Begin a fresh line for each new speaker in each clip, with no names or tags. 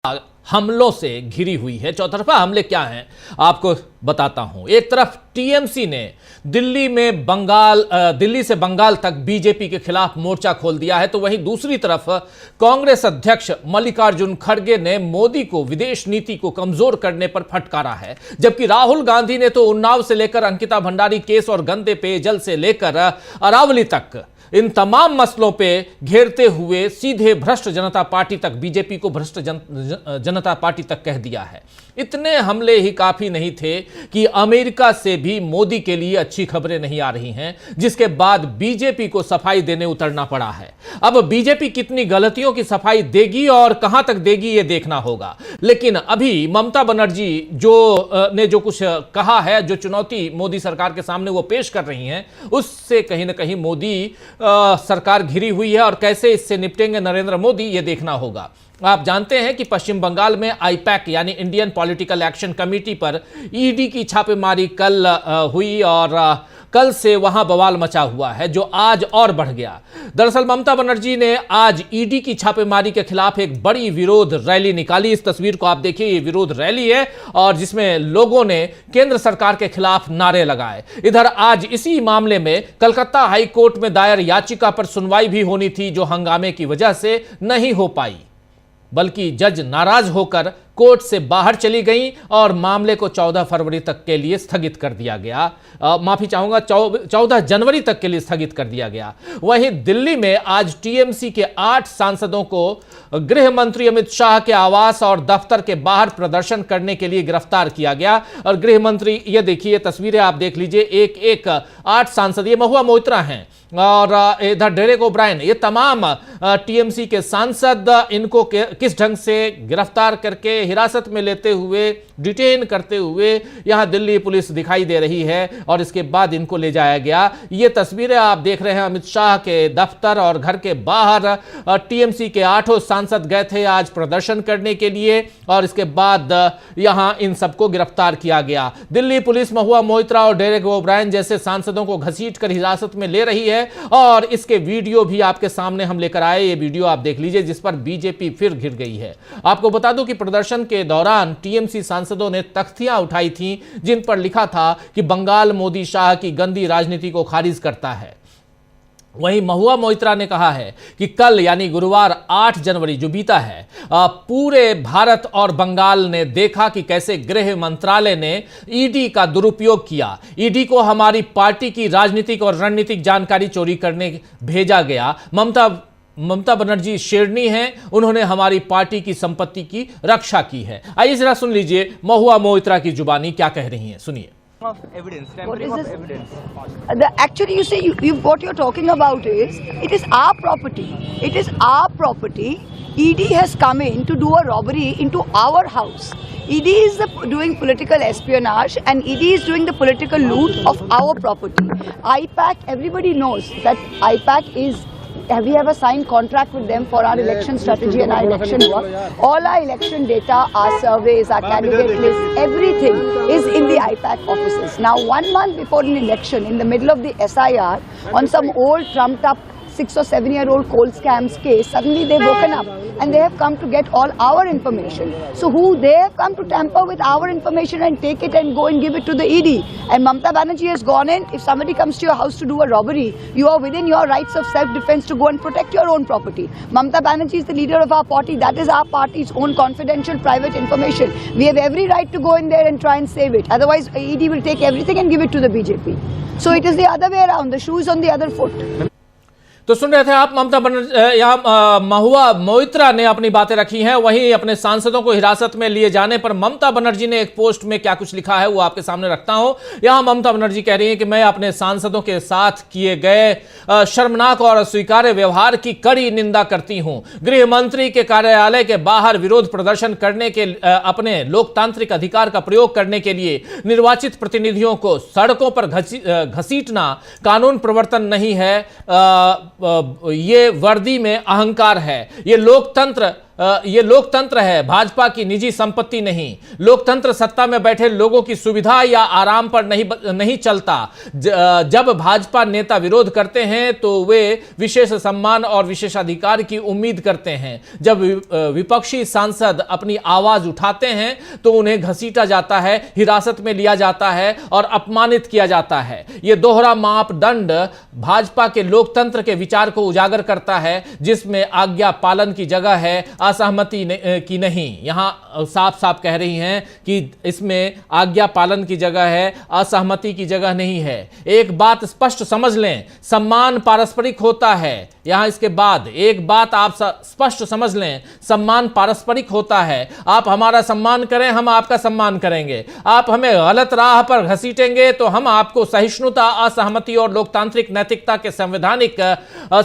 हमलों से घिरी हुई है। चौतरफा हमले क्या हैं आपको बताता हूं। एक तरफ टीएमसी ने दिल्ली से बंगाल तक बीजेपी के खिलाफ मोर्चा खोल दिया है, तो वहीं दूसरी तरफ कांग्रेस अध्यक्ष मल्लिकार्जुन खड़गे ने मोदी को विदेश नीति को कमजोर करने पर फटकारा है, जबकि राहुल गांधी ने तो उन्नाव से लेकर अंकिता भंडारी केस और गंदे पेयजल से लेकर अरावली तक इन तमाम मसलों पे घेरते हुए सीधे भ्रष्ट जनता पार्टी तक, बीजेपी को भ्रष्ट जनता पार्टी तक कह दिया है। इतने हमले ही काफी नहीं थे कि अमेरिका से भी मोदी के लिए अच्छी खबरें नहीं आ रही हैं, जिसके बाद बीजेपी को सफाई देने उतरना पड़ा है। अब बीजेपी कितनी गलतियों की सफाई देगी और कहां तक देगी ये देखना होगा। लेकिन अभी ममता बनर्जी ने जो कुछ कहा है, जो चुनौती मोदी सरकार के सामने वो पेश कर रही हैं, उससे कहीं ना कहीं मोदी सरकार घिरी हुई है और कैसे इससे निपटेंगे नरेंद्र मोदी ये देखना होगा। आप जानते हैं कि पश्चिम बंगाल में आईपैक यानी इंडियन पॉलिटिकल एक्शन कमेटी पर ईडी की छापेमारी कल हुई और कल से वहां बवाल मचा हुआ है, जो आज और बढ़ गया। दरअसल ममता बनर्जी ने आज ईडी की छापेमारी के खिलाफ एक बड़ी विरोध रैली निकाली। इस तस्वीर को आप देखिए, ये विरोध रैली है और जिसमें लोगों ने केंद्र सरकार के खिलाफ नारे लगाए। इधर आज इसी मामले में कलकत्ता हाई कोर्ट में दायर याचिका पर सुनवाई भी होनी थी, जो हंगामे की वजह से नहीं हो पाई, बल्कि जज नाराज होकर कोर्ट से बाहर चली गई और मामले को 14 फरवरी तक के लिए स्थगित कर दिया गया। माफी चाहूंगा, 14 जनवरी तक के लिए स्थगित कर दिया गया। वहीं दिल्ली में आज टीएमसी के 8 सांसदों को गृह मंत्री अमित शाह के आवास और दफ्तर के बाहर प्रदर्शन करने के लिए गिरफ्तार किया गया। और गृह मंत्री, ये देखिए तस्वीरें आप देख लीजिए, एक 8 सांसद, ये महुआ मोइत्रा हैं और इधर डेरेक ओब्रायन, ये तमाम टीएमसी के सांसद, इनको किस ढंग से गिरफ्तार करके हिरासत में लेते हुए, डिटेन करते हुए यहां दिल्ली पुलिस दिखाई दे रही है और इसके बाद इनको ले जाया गया। ये तस्वीरें आप देख रहे हैं अमित शाह के दफ्तर और घर के बाहर। टीएमसी के 8 सांसद गए थे आज प्रदर्शन करने के लिए और इसके बाद यहां इन सबको गिरफ्तार किया गया। दिल्ली पुलिस महुआ मोइत्रा और डेरेक ओब्रायन जैसे सांसदों को घसीट कर हिरासत में ले रही है और इसके वीडियो भी आपके सामने हम लेकर आए। ये वीडियो आप देख लीजिए जिस पर बीजेपी फिर घिर गई है। आपको बता दूं कि प्रदर्शन के दौरान टीएमसी सांसदों ने तख्तियां उठाई थीं जिन पर लिखा था कि बंगाल मोदी शाह की गंदी राजनीति को खारिज करता है। वहीं महुआ मोइत्रा ने कहा है कि कल यानी गुरुवार 8 जनवरी जो बीता है, पूरे भारत और बंगाल ने देखा कि कैसे गृह मंत्रालय ने ईडी का दुरुपयोग किया। ईडी को हमारी पार्टी की राजनीतिक और रणनीतिक जानकारी चोरी करने भेजा गया। ममता बनर्जी शेरनी हैं, उन्होंने हमारी पार्टी की संपत्ति की रक्षा की है। आइए जरा सुन लीजिए महुआ मोइत्रा की जुबानी क्या कह रही हैं, सुनिए।
Of evidence, tampering of evidence.
Actually, you say what you're talking about is it is our property. It is our property. ED has come in to do a robbery into our house. ED is doing political espionage and ED is doing the political loot of our property. IPAC, everybody knows that IPAC is. We have a signed contract with them for our election strategy and our election work. All our election data, our surveys, our candidate lists, everything is in the IPAC offices. Now, 1 month before an election, in the middle of the SIR, on some old trumped up 6 or 7-year-old coal scams case, suddenly they've woken up and they have come to get all our information. So they have come to tamper with our information and take it and go and give it to the ED. And Mamata Banerjee has gone in. If somebody comes to your house to do a robbery, you are within your rights of self-defense to go and protect your own property. Mamata Banerjee is the leader of our party. That is our party's own confidential private information. We have every right to go in there and try and save it. Otherwise, ED will take everything and give it to the BJP. So it is the other way around. The shoe is on the other foot.
तो सुन रहे थे आप ममता बनर्जी, यहाँ महुआ मोइत्रा ने अपनी बातें रखी हैं। वहीं अपने सांसदों को हिरासत में लिए जाने पर ममता बनर्जी ने एक पोस्ट में क्या कुछ लिखा है वो आपके सामने रखता हूं। यहाँ ममता बनर्जी कह रही हैं कि मैं अपने सांसदों के साथ किए गए शर्मनाक और अस्वीकार्य व्यवहार की कड़ी निंदा करती हूं। गृह मंत्री के कार्यालय के बाहर विरोध प्रदर्शन करने के अपने लोकतांत्रिक अधिकार का प्रयोग करने के लिए निर्वाचित प्रतिनिधियों को सड़कों पर घसीटना कानून प्रवर्तन नहीं है, ये वर्दी में अहंकार है। ये लोकतंत्र ये लोकतंत्र है, भाजपा की निजी संपत्ति नहीं। लोकतंत्र सत्ता में बैठे लोगों की सुविधा या आराम पर नहीं चलता। जब भाजपा नेता विरोध करते हैं तो वे विशेष सम्मान और विशेषाधिकार की उम्मीद करते हैं। जब विपक्षी सांसद अपनी आवाज उठाते हैं तो उन्हें घसीटा जाता है, हिरासत में लिया जाता है और अपमानित किया जाता है। यह दोहरा मापदंड भाजपा के लोकतंत्र के विचार को उजागर करता है, जिसमें आज्ञा पालन की जगह है, असहमति की नहीं। यहां साफ साफ कह रही हैं कि इसमें आज्ञा पालन की जगह है, असहमति की जगह नहीं है। एक बात स्पष्ट समझ लें, सम्मान पारस्परिक होता है। यहां इसके बाद एक बात आप स्पष्ट समझ लें, सम्मान पारस्परिक होता है। आप हमारा सम्मान करें, हम आपका सम्मान करेंगे। आप हमें गलत राह पर घसीटेंगे तो हम आपको सहिष्णुता, असहमति और लोकतांत्रिक नैतिकता के संवैधानिक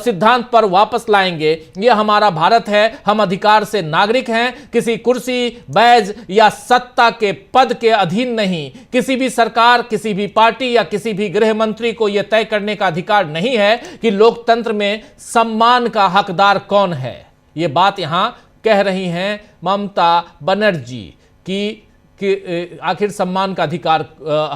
सिद्धांत पर वापस लाएंगे। यह हमारा भारत है, हम अधिकार से नागरिक हैं, किसी कुर्सी, बैज या सत्ता के पद के अधीन नहीं। किसी भी सरकार, किसी भी पार्टी या किसी भी गृह मंत्री को यह तय करने का अधिकार नहीं है कि लोकतंत्र में सम्मान का हकदार कौन है। यह बात यहां कह रही हैं ममता बनर्जी कि आखिर सम्मान का अधिकार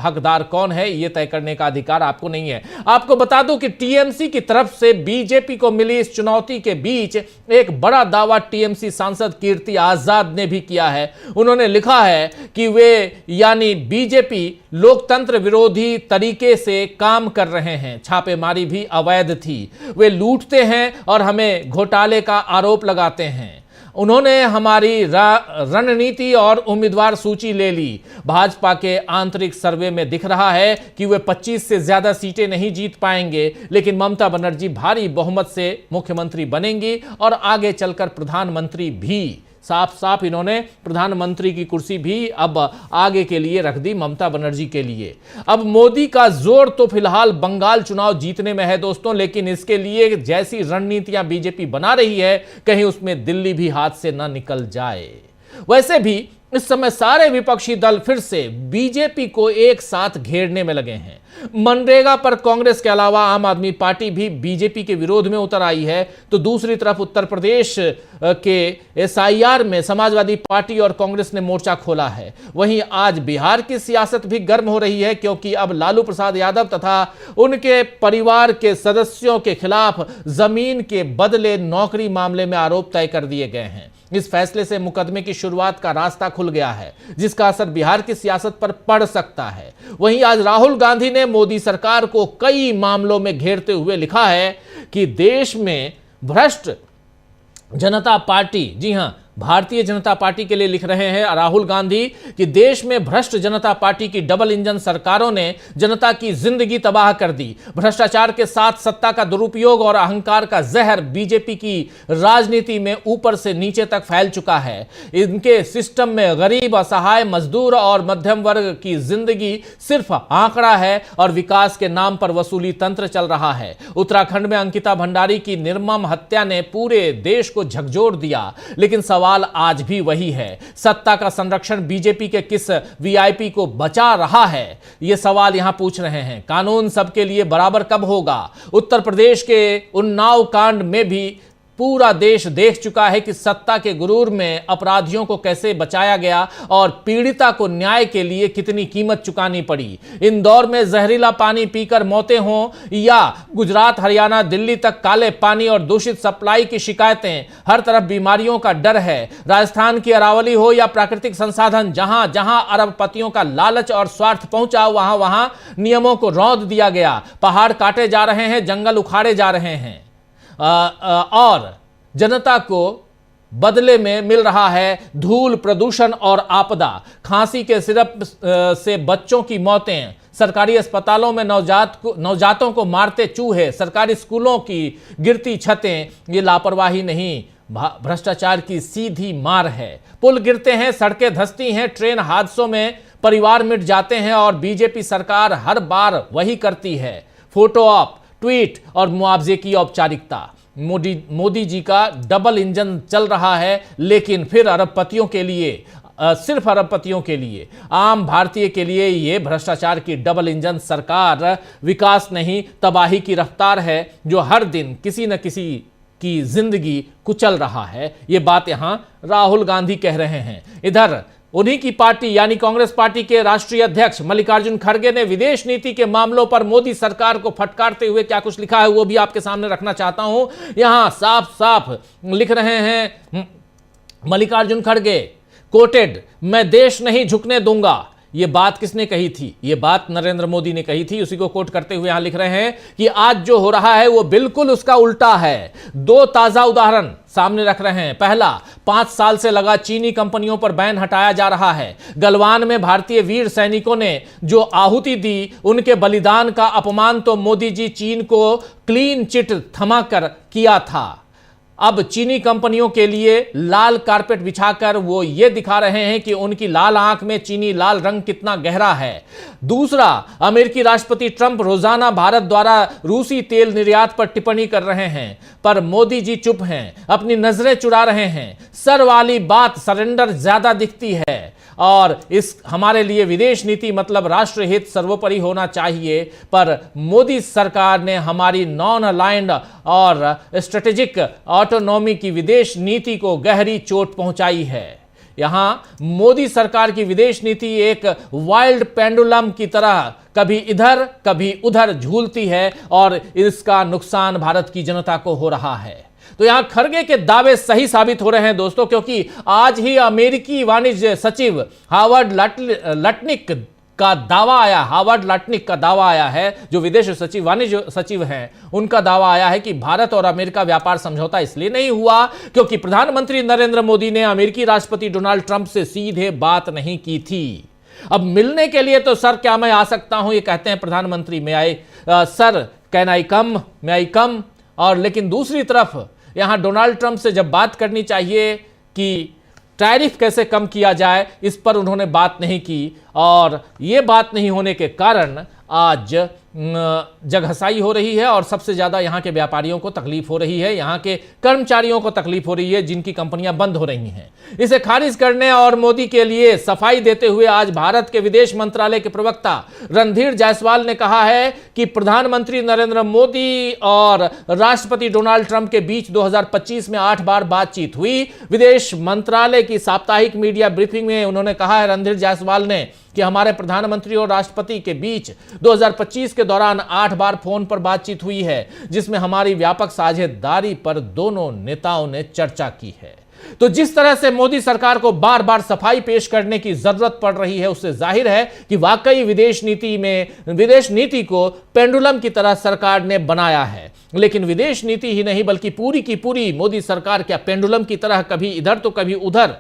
हकदार कौन है, यह तय करने का अधिकार आपको नहीं है। आपको बता दूं कि टीएमसी की तरफ से बीजेपी को मिली इस चुनौती के बीच एक बड़ा दावा टीएमसी सांसद कीर्ति आजाद ने भी किया है। उन्होंने लिखा है कि वे यानी बीजेपी लोकतंत्र विरोधी तरीके से काम कर रहे हैं। छापेमारी भी अवैध थी। वे लूटते हैं और हमें घोटाले का आरोप लगाते हैं। उन्होंने हमारी रणनीति और उम्मीदवार सूची ले ली। भाजपा के आंतरिक सर्वे में दिख रहा है कि वे 25 से ज्यादा सीटें नहीं जीत पाएंगे, लेकिन ममता बनर्जी भारी बहुमत से मुख्यमंत्री बनेंगी और आगे चलकर प्रधानमंत्री भी। साफ साफ इन्होंने प्रधानमंत्री की कुर्सी भी अब आगे के लिए रख दी, ममता बनर्जी के लिए। अब मोदी का जोर तो फिलहाल बंगाल चुनाव जीतने में है दोस्तों, लेकिन इसके लिए जैसी रणनीतियां बीजेपी बना रही है, कहीं उसमें दिल्ली भी हाथ से ना निकल जाए। वैसे भी इस समय सारे विपक्षी दल फिर से बीजेपी को एक साथ घेरने में लगे हैं। मनरेगा पर कांग्रेस के अलावा आम आदमी पार्टी भी बीजेपी के विरोध में उतर आई है, तो दूसरी तरफ उत्तर प्रदेश के एसआईआर में समाजवादी पार्टी और कांग्रेस ने मोर्चा खोला है। वहीं आज बिहार की सियासत भी गर्म हो रही है, क्योंकि अब लालू प्रसाद यादव तथा उनके परिवार के सदस्यों के खिलाफ जमीन के बदले नौकरी मामले में आरोप तय कर दिए गए हैं। इस फैसले से मुकदमे की शुरुआत का रास्ता खुल गया है, जिसका असर बिहार की सियासत पर पड़ सकता है। वहीं आज राहुल गांधी ने मोदी सरकार को कई मामलों में घेरते हुए लिखा है कि देश में भ्रष्ट जनता पार्टी, जी हां, भारतीय जनता पार्टी के लिए लिख रहे हैं राहुल गांधी कि देश में भ्रष्ट जनता पार्टी की डबल इंजन सरकारों ने जनता की जिंदगी तबाह कर दी। भ्रष्टाचार के साथ सत्ता का दुरुपयोग और अहंकार का जहर बीजेपी की राजनीति में ऊपर से नीचे तक फैल चुका है। इनके सिस्टम में गरीब, असहाय, मजदूर और मध्यम वर्ग की जिंदगी सिर्फ आंकड़ा है और विकास के नाम पर वसूली तंत्र चल रहा है। उत्तराखंड में अंकिता भंडारी की निर्मम हत्या ने पूरे देश को झकझोर दिया, लेकिन सवाल आज भी वही है, सत्ता का संरक्षण बीजेपी के किस वीआईपी को बचा रहा है? यह सवाल यहां पूछ रहे हैं। कानून सबके लिए बराबर कब होगा? उत्तर प्रदेश के उन्नाव कांड में भी पूरा देश देख चुका है कि सत्ता के गुरूर में अपराधियों को कैसे बचाया गया और पीड़िता को न्याय के लिए कितनी कीमत चुकानी पड़ी। इंदौर में जहरीला पानी पीकर मौतें हों या गुजरात, हरियाणा, दिल्ली तक काले पानी और दूषित सप्लाई की शिकायतें, हर तरफ बीमारियों का डर है। राजस्थान की अरावली हो या प्राकृतिक संसाधन, जहां जहां अरबपतियों का लालच और स्वार्थ पहुंचा, वहां वहां नियमों को रौंद दिया गया। पहाड़ काटे जा रहे हैं, जंगल उखाड़े जा रहे हैं और जनता को बदले में मिल रहा है धूल, प्रदूषण और आपदा। खांसी के सिरप से बच्चों की मौतें, सरकारी अस्पतालों में नवजातों को मारते चूहे, सरकारी स्कूलों की गिरती छतें, ये लापरवाही नहीं, भ्रष्टाचार की सीधी मार है। पुल गिरते हैं, सड़कें धंसती हैं, ट्रेन हादसों में परिवार मिट जाते हैं और बीजेपी सरकार हर बार वही करती है, फोटो ऑप, ट्वीट और मुआवजे की औपचारिकता। मोदी जी का डबल इंजन चल रहा है, लेकिन फिर अरबपतियों के लिए, सिर्फ अरबपतियों के लिए, आम भारतीय के लिए यह भ्रष्टाचार की डबल इंजन सरकार विकास नहीं, तबाही की रफ्तार है, जो हर दिन किसी न किसी की जिंदगी कुचल रहा है। ये बात यहां राहुल गांधी कह रहे हैं। इधर उन्हीं की पार्टी यानी कांग्रेस पार्टी के राष्ट्रीय अध्यक्ष मल्लिकार्जुन खड़गे ने विदेश नीति के मामलों पर मोदी सरकार को फटकारते हुए क्या कुछ लिखा है वो भी आपके सामने रखना चाहता हूं। यहां साफ साफ लिख रहे हैं मल्लिकार्जुन खड़गे, कोटेड, मैं देश नहीं झुकने दूंगा। ये बात किसने कही थी? ये बात नरेंद्र मोदी ने कही थी। उसी को कोट करते हुए यहां लिख रहे हैं कि आज जो हो रहा है वो बिल्कुल उसका उल्टा है। दो ताजा उदाहरण सामने रख रहे हैं। पहला, 5 साल से लगा चीनी कंपनियों पर बैन हटाया जा रहा है। गलवान में भारतीय वीर सैनिकों ने जो आहुति दी, उनके बलिदान का अपमान तो मोदी जी चीन को क्लीन चिट थमाकर किया था। अब चीनी कंपनियों के लिए लाल कारपेट बिछाकर वो ये दिखा रहे हैं कि उनकी लाल आंख में चीनी लाल रंग कितना गहरा है। दूसरा, अमेरिकी राष्ट्रपति ट्रंप रोजाना भारत द्वारा रूसी तेल निर्यात पर टिप्पणी कर रहे हैं, पर मोदी जी चुप हैं, अपनी नजरें चुरा रहे हैं। सर वाली बात सरेंडर ज्यादा दिखती है और इस हमारे लिए विदेश नीति मतलब राष्ट्र हित सर्वोपरि होना चाहिए, पर मोदी सरकार ने हमारी नॉन अलाइंड और स्ट्रेटेजिक ऑटोनॉमी की विदेश नीति को गहरी चोट पहुंचाई है। यहां मोदी सरकार की विदेश नीति एक वाइल्ड पेंडुलम की तरह कभी इधर कभी उधर झूलती है और इसका नुकसान भारत की जनता को हो रहा है। तो यहां खड़गे के दावे सही साबित हो रहे हैं दोस्तों, क्योंकि आज ही अमेरिकी वाणिज्य सचिव हार्वर्ड लटनिक का दावा आया है, जो विदेश सचिव वाणिज्य सचिव हैं, उनका दावा आया है कि भारत और अमेरिका व्यापार समझौता इसलिए नहीं हुआ क्योंकि प्रधानमंत्री नरेंद्र मोदी ने अमेरिकी राष्ट्रपति डोनाल्ड ट्रंप से सीधे बात नहीं की थी। अब मिलने के लिए तो सर क्या मैं आ सकता हूं, ये कहते हैं प्रधानमंत्री, सर कैन आई कम, और लेकिन दूसरी तरफ यहां डोनाल्ड ट्रंप से जब बात करनी चाहिए कि टैरिफ कैसे कम किया जाए, इस पर उन्होंने बात नहीं की और ये बात नहीं होने के कारण आज जगहसाई हो रही है और सबसे ज्यादा यहां के व्यापारियों को तकलीफ हो रही है, यहां के कर्मचारियों को तकलीफ हो रही है जिनकी कंपनियां बंद हो रही हैं। इसे खारिज करने और मोदी के लिए सफाई देते हुए आज भारत के विदेश मंत्रालय के प्रवक्ता रणधीर जायसवाल ने कहा है कि प्रधानमंत्री नरेंद्र मोदी और राष्ट्रपति डोनाल्ड ट्रंप के बीच 2025 में 8 बार बातचीत हुई। विदेश मंत्रालय की साप्ताहिक मीडिया ब्रीफिंग में उन्होंने कहा है रणधीर जायसवाल ने कि हमारे प्रधानमंत्री और राष्ट्रपति के बीच 2025 के दौरान 8 बार फोन पर बातचीत हुई है, जिसमें हमारी व्यापक साझेदारी पर दोनों नेताओं ने चर्चा की है। तो जिस तरह से मोदी सरकार को बार बार सफाई पेश करने की जरूरत पड़ रही है, उससे जाहिर है कि वाकई विदेश नीति को पेंडुलम की तरह सरकार ने बनाया है। लेकिन विदेश नीति ही नहीं बल्कि पूरी की पूरी मोदी सरकार क्या पेंडुलम की तरह कभी इधर तो कभी उधर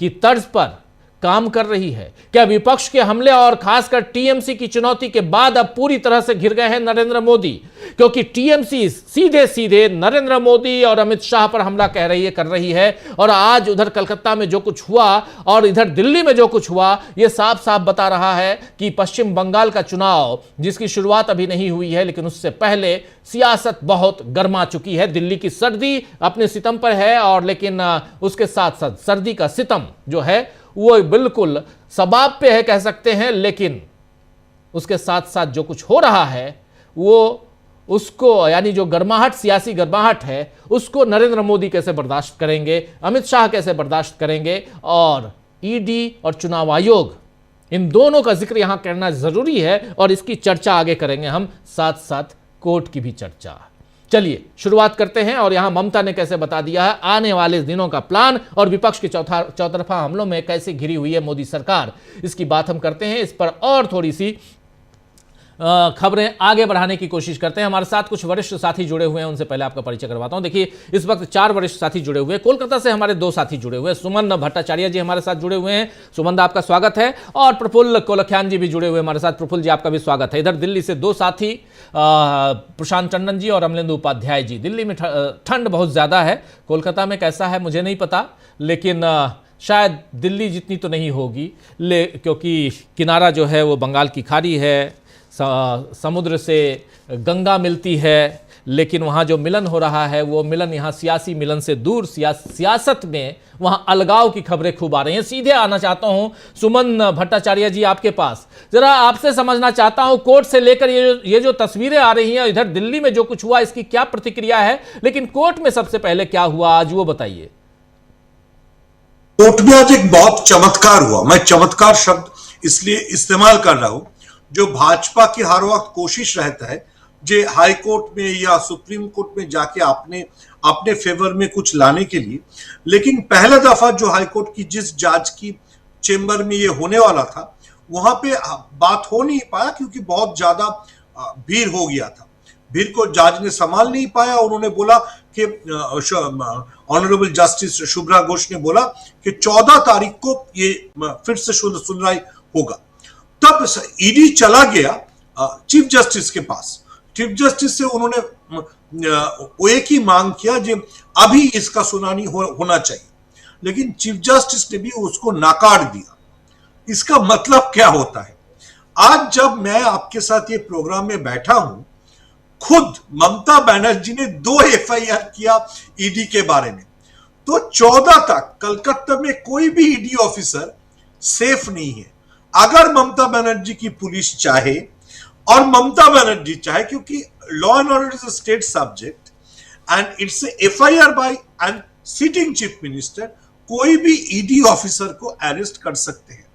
की तर्ज पर काम कर रही है? क्या विपक्ष के हमले और खासकर टीएमसी की चुनौती के बाद अब पूरी तरह से घिर गए हैं नरेंद्र मोदी? क्योंकि टीएमसी सीधे सीधे नरेंद्र मोदी और अमित शाह पर हमला कर रही है और आज उधर कलकत्ता में जो कुछ हुआ और इधर दिल्ली में जो कुछ हुआ, यह साफ साफ बता रहा है कि पश्चिम बंगाल का चुनाव, जिसकी शुरुआत अभी नहीं हुई है लेकिन उससे पहले सियासत बहुत गर्मा चुकी है। दिल्ली की सर्दी अपने सितम पर है और लेकिन उसके साथ साथ सर्दी का सितम जो है वो बिल्कुल सबाब पे है कह सकते हैं, लेकिन उसके साथ साथ जो कुछ हो रहा है वो उसको यानी जो गर्माहट, सियासी गर्माहट है, उसको नरेंद्र मोदी कैसे बर्दाश्त करेंगे, अमित शाह कैसे बर्दाश्त करेंगे, और ईडी और चुनाव आयोग, इन दोनों का जिक्र यहां करना जरूरी है और इसकी चर्चा आगे करेंगे हम, साथ साथ कोर्ट की भी चर्चा। चलिए शुरुआत करते हैं और यहां ममता ने कैसे बता दिया है आने वाले दिनों का प्लान और विपक्ष के चौतरफा हमलों में कैसे घिरी हुई है मोदी सरकार, इसकी बात हम करते हैं। इस पर और थोड़ी सी खबरें आगे बढ़ाने की कोशिश करते हैं। हमारे साथ कुछ वरिष्ठ साथी जुड़े हुए हैं, उनसे पहले आपका परिचय करवाता हूं। देखिए इस वक्त 4 वरिष्ठ साथी जुड़े हुए हैं। कोलकाता से हमारे 2 साथी जुड़े हुए हैं। सुमन भट्टाचार्य जी हमारे साथ जुड़े हुए हैं। सुमन आपका स्वागत है। और प्रफुल्ल कोलख्यान जी भी जुड़े हुए हमारे साथ। प्रफुल्ल जी आपका भी स्वागत है। इधर दिल्ली से 2 साथी प्रशांत टंडन जी और अमलेंदु उपाध्याय जी। दिल्ली में ठंड बहुत ज्यादा है, कोलकाता में कैसा है मुझे नहीं पता, लेकिन शायद दिल्ली जितनी तो नहीं होगी, क्योंकि किनारा जो है वो बंगाल की खाड़ी है, समुद्र से गंगा मिलती है, लेकिन वहाँ जो मिलन हो रहा है वो मिलन यहाँ सियासी मिलन से दूर, सियासत में वहाँ अलगाव की खबरें खूब आ रही हैं। सीधे आना चाहता हूँ सुमन भट्टाचार्य जी आपके पास, जरा आपसे समझना चाहता हूँ कोर्ट से लेकर ये जो तस्वीरें आ रही हैं, इधर दिल्ली में जो कुछ हुआ इसकी क्या प्रतिक्रिया है, लेकिन कोर्ट में सबसे पहले क्या हुआ आज वो बताइए।
कोर्ट में आज एक बहुत चमत्कार हुआ। मैं चमत्कार शब्द इसलिए इस्तेमाल कर रहा हूं, जो भाजपा की हर वक्त कोशिश रहता है जे हाई कोर्ट में या सुप्रीम कोर्ट में जाके अपने फेवर में कुछ लाने के लिए, लेकिन पहला दफा जो हाई कोर्ट की जिस जज की चेंबर में ये होने वाला था वहां पे बात हो नहीं पाया, क्योंकि बहुत ज्यादा भीड़ हो गया था। भीड़ को जज ने संभाल नहीं पाया। उन्होंने बोला कि ऑनरेबल जस्टिस शुभ्रा घोष ने बोला कि 14 तारीख को ये फिर से सुनवाई होगा। तब ईडी चला गया चीफ जस्टिस के पास। चीफ जस्टिस से उन्होंने वो एक ही मांग किया कि अभी इसका सुनानी होना चाहिए, लेकिन चीफ जस्टिस ने भी उसको नकार दिया। इसका मतलब क्या होता है? आज जब मैं आपके साथ ये प्रोग्राम में बैठा हूं, खुद ममता बनर्जी ने 2 एफआईआर किया ईडी के बारे में, तो 14 तक कलकत्ता में कोई भी ईडी ऑफिसर सेफ नहीं है। अगर ममता बनर्जी की पुलिस चाहे और ममता बनर्जी चाहे, क्योंकि law and order is a state subject and it's FIR by an sitting chief minister, कोई भी ईडी ऑफिसर को अरेस्ट कर सकते हैं।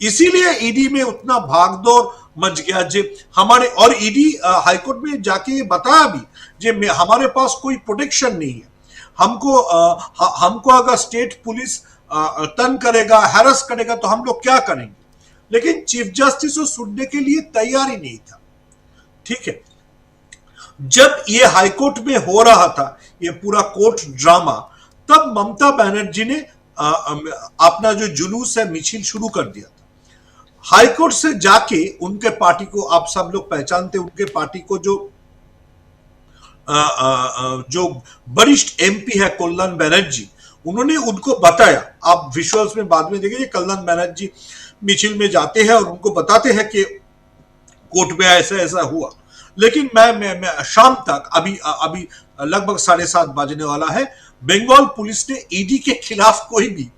इसीलिए ईडी में उतना भागदौड़ मच गया जे हमारे, और ईडी हाईकोर्ट में जाके बताया भी जे हमारे पास कोई प्रोटेक्शन नहीं है। हमको अगर स्टेट पुलिस तंग करेगा, हैरस करेगा तो हम लोग क्या करेंगे? लेकिन चीफ जस्टिस को सुनने के लिए तैयार ही नहीं था। ठीक है, जब ये हाईकोर्ट में हो रहा था ये पूरा कोर्ट ड्रामा, तब ममता बनर्जी ने अपना जो जुलूस है मिছিল शुरू कर दिया था। हाईकोर्ट से जाके उनके पार्टी को, आप सब लोग पहचानते उनके पार्टी को, जो वरिष्ठ एमपी है कल्याण बनर्जी, उन्होंने उनको बताया। आप विजुअल्स में बाद में देखेंगे, कल्याण बनर्जी मिছিল में जाते हैं और उनको बताते हैं कि कोर्ट में ऐसा ऐसा हुआ। लेकिन मैं शाम तक, अभी लगभग 7:30 बजने वाला है, बंगाल पुलिस ने ईडी के खिलाफ कोई भी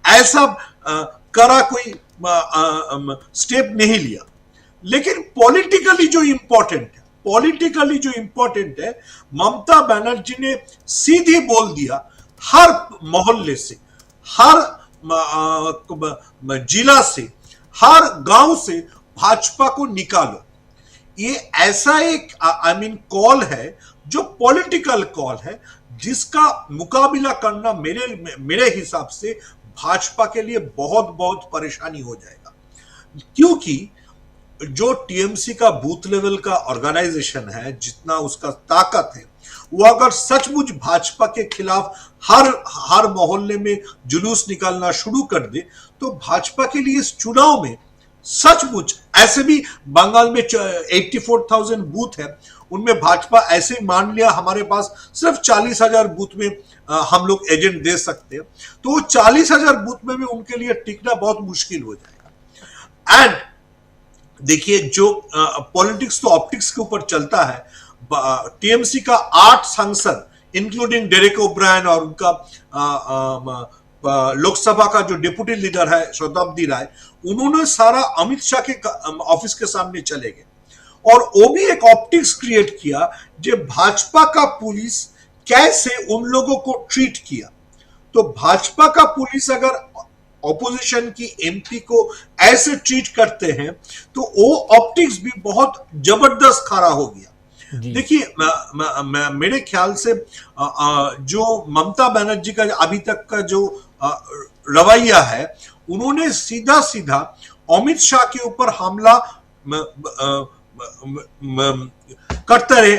ऐसा कड़ा कोई स्टेप नहीं लिया। लेकिन पॉलिटिकली जो इंपॉर्टेंट है, ममता बनर्जी ने सीधे बोल दिया, हर मोहल्ले से, हर जिला से, हर गांव से भाजपा को निकालो। ये ऐसा एक कॉल है जो पॉलिटिकल कॉल है, जिसका मुकाबला करना मेरे हिसाब से भाजपा के लिए बहुत बहुत परेशानी हो जाएगा। क्योंकि जो टीएमसी का बूथ लेवल का ऑर्गेनाइजेशन है, जितना उसका ताकत है, वो अगर सचमुच भाजपा के खिलाफ हर मोहल्ले में जुलूस निकालना शुरू कर दे, तो भाजपा के लिए इस चुनाव में सचमुच, ऐसे भी बंगाल में 84,000 बूथ है, उनमें भाजपा ऐसे मान लिया हमारे पास सिर्फ 40,000 बूथ में हम लोग एजेंट दे सकते हैं, तो वो 40,000 बूथ में भी उनके लिए टिकना बहुत मुश्किल हो जाएगा। एंड देखिए, जो पॉलिटिक्स तो ऑप्टिक्स के ऊपर चलता है। टीएमसी का 8 सांसद इंक्लूडिंग डेरेक ओब्रायन और उनका लोकसभा का जो डिप्टी लीडर है शताब्दी राय, उन्होंने सारा अमित शाह के ऑफिस के सामने चले गए और वो भी एक ऑप्टिक्स क्रिएट किया जो भाजपा का पुलिस कैसे उन लोगों को ट्रीट किया। तो भाजपा का पुलिस अगर ऑपोजिशन की एमपी को ऐसे ट्रीट करते हैं तो वो ऑप्टिक्स भी बहुत जबरदस्त खड़ा हो गया। देखिए, मेरे ख्याल से जो ममता बनर्जी का अभी तक का जो रवैया है, उन्होंने सीधा सीधा अमित शाह के ऊपर हमला करते रहे।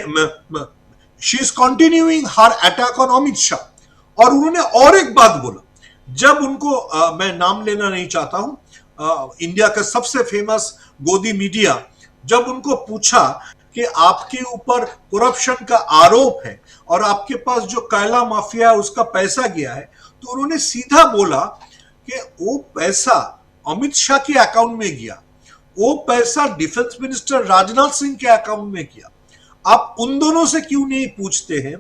She is continuing her attack on Amit Shah. और उन्होंने और एक बात बोला, जब उनको मैं नाम लेना नहीं चाहता हूं, इंडिया का सबसे फेमस गोदी मीडिया जब उनको पूछा कि आपके ऊपर करप्शन का आरोप है और आपके पास जो कैला माफिया है उसका पैसा गया है, तो उन्होंने सीधा बोला कि वो पैसा अमित शाह के अकाउंट में गया, वो पैसा डिफेंस मिनिस्टर राजनाथ सिंह के अकाउंट में किया। आप उन दोनों से क्यों नहीं पूछते हैं?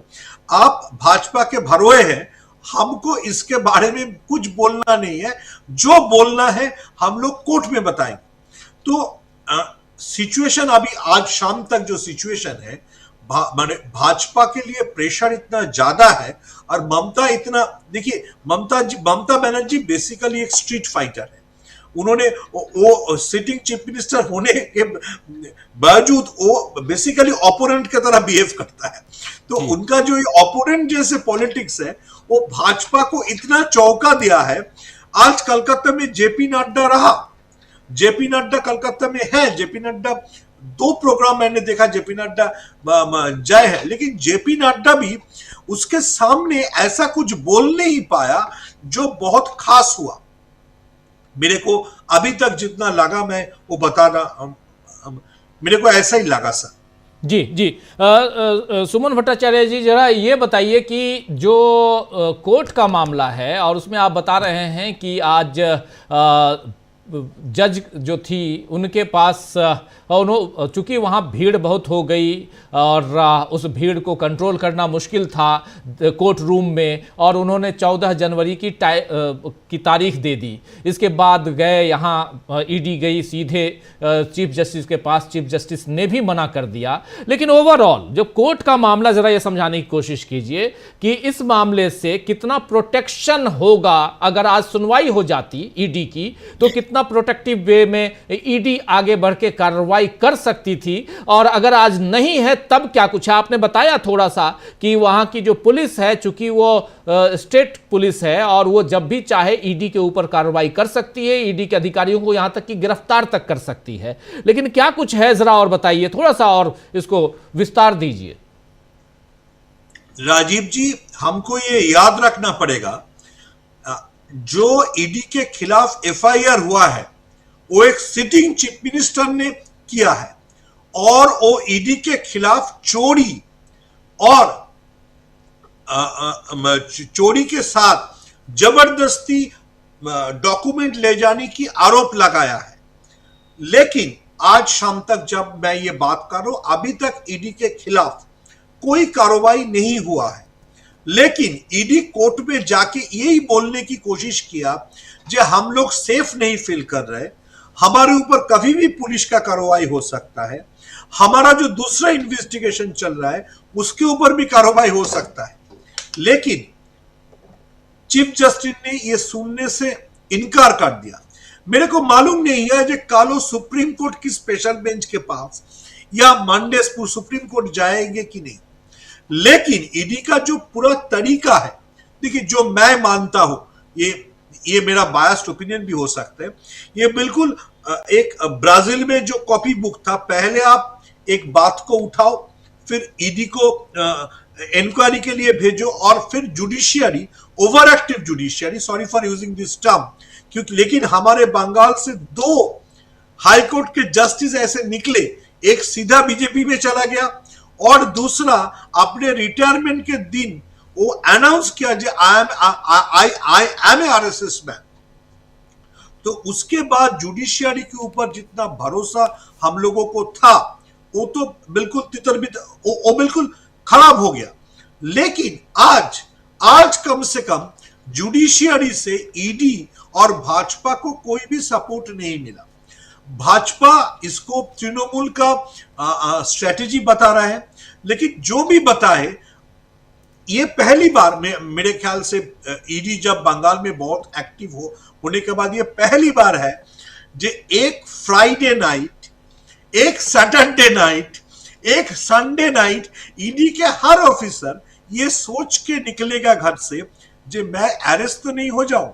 आप भाजपा के भरोए हैं, हमको इसके बारे में कुछ बोलना नहीं है, जो बोलना है हम लोग कोर्ट में बताएंगे। तो सिचुएशन अभी आज शाम तक जो सिचुएशन है, भाजपा के लिए प्रेशर इतना ज्यादा है और ममता इतना, देखिए ममता बनर्जी बेसिकली एक स्ट्रीट फाइटर है। उन्होंने वो सिटिंग चीफ मिनिस्टर होने के बावजूद वो बेसिकली ओपोनेंट की तरह बिहेव करता है। तो उनका जो ये ओपोनेंट जैसे पॉलिटिक्स है वो भाजपा को इतना चौंका दिया है। आज कलकत्ता में जेपी नड्डा रहा, जेपी नड्डा कलकत्ता में है, जेपी नड्डा 2 प्रोग्राम मैंने देखा, जेपी नड्डा जय है, लेकिन जेपी नड्डा भी उसके सामने ऐसा कुछ बोल नहीं पाया जो बहुत खास हुआ। मेरे को अभी तक जितना लगा मैं वो बताना, मेरे को ऐसा ही लगा सर।
जी जी, सुमन भट्टाचार्य जी, जरा ये बताइए कि जो कोर्ट का मामला है और उसमें आप बता रहे हैं कि आज जज जो थी उनके पास चूंकि वहाँ भीड़ बहुत हो गई और उस भीड़ को कंट्रोल करना मुश्किल था कोर्ट रूम में, और उन्होंने 14 जनवरी की तारीख दे दी। इसके बाद गए यहाँ ईडी गई सीधे चीफ जस्टिस के पास, चीफ जस्टिस ने भी मना कर दिया। लेकिन ओवरऑल जो कोर्ट का मामला, ज़रा ये समझाने की कोशिश कीजिए कि इस मामले से कितना प्रोटेक्शन होगा। अगर आज सुनवाई हो जाती ईडी की तो कितना प्रोटेक्टिव वे में ईडी आगे बढ़ के कार्रवाई कर सकती थी, और अगर आज नहीं है तब क्या कुछ है? आपने बताया थोड़ा सा कि वहां की जो पुलिस है, चूंकि वो स्टेट पुलिस है और वो जब भी चाहे ईडी के ऊपर कार्रवाई कर सकती है, ईडी के अधिकारियों को यहां तक कि गिरफ्तार तक कर सकती है। लेकिन क्या कुछ है, जरा और बताइए, थोड़ा सा और इसको विस्तार दीजिए।
राजीव जी, हमको ये याद रखना पड़ेगा, जो ईडी के खिलाफ एफआईआर हुआ है वो एक सिटिंग चीफ मिनिस्टर ने किया है, और वो ईडी के खिलाफ चोरी और चोरी के साथ जबरदस्ती डॉक्यूमेंट ले जाने की आरोप लगाया है। लेकिन आज शाम तक जब मैं ये बात कर रहा हूं, अभी तक ईडी के खिलाफ कोई कार्रवाई नहीं हुआ है। लेकिन ईडी कोर्ट में जाके यही बोलने की कोशिश किया जो हम लोग सेफ नहीं फील कर रहे, हमारे ऊपर कभी भी पुलिस का कार्रवाई हो सकता है, हमारा जो दूसरा इन्वेस्टिगेशन चल रहा है उसके ऊपर भी कार्रवाई हो सकता है। लेकिन चीफ जस्टिस ने यह सुनने से इनकार कर दिया। मेरे को मालूम नहीं है जो कालो सुप्रीम कोर्ट की स्पेशल बेंच के पास या मंडे सुप्रीम कोर्ट जाएंगे कि नहीं, लेकिन ईडी का जो पूरा तरीका है, देखिए जो मैं मानता हूं, ये मेरा बायस्ड ओपिनियन भी हो सकता है, ये बिल्कुल एक ब्राजील में जो कॉपी बुक था, पहले आप एक बात को उठाओ, फिर ईडी को इंक्वायरी के लिए भेजो, और फिर judiciary, over active judiciary, sorry for using this term, क्योंकि लेकिन हमारे बंगाल से 2 हाई कोर्ट के जस्टिस ऐसे निकले, एक सीधा बीजेपी में चला गया और दूसरा अपने रिटायरमेंट के दिन वो अनाउंस किया जो I am a RSS man. तो उसके बाद जुडिशियरी के ऊपर जितना भरोसा हम लोगों को था वो तो बिल्कुल वो बिल्कुल खराब हो गया। लेकिन आज कम से कम जुडिशियरी से ईडी और भाजपा को कोई भी सपोर्ट नहीं मिला। भाजपा इसको तृणमूल का स्ट्रेटेजी बता रहा है, लेकिन जो भी बताए, ये पहली बार मेरे ख्याल से ईडी जब बंगाल में बहुत एक्टिव होने के बाद ये पहली बार है जो एक फ्राइडे नाइट, एक सैटरडे नाइट, एक संडे नाइट ईडी के हर ऑफिसर ये सोच के निकलेगा घर से जो मैं अरेस्ट तो नहीं हो जाऊं,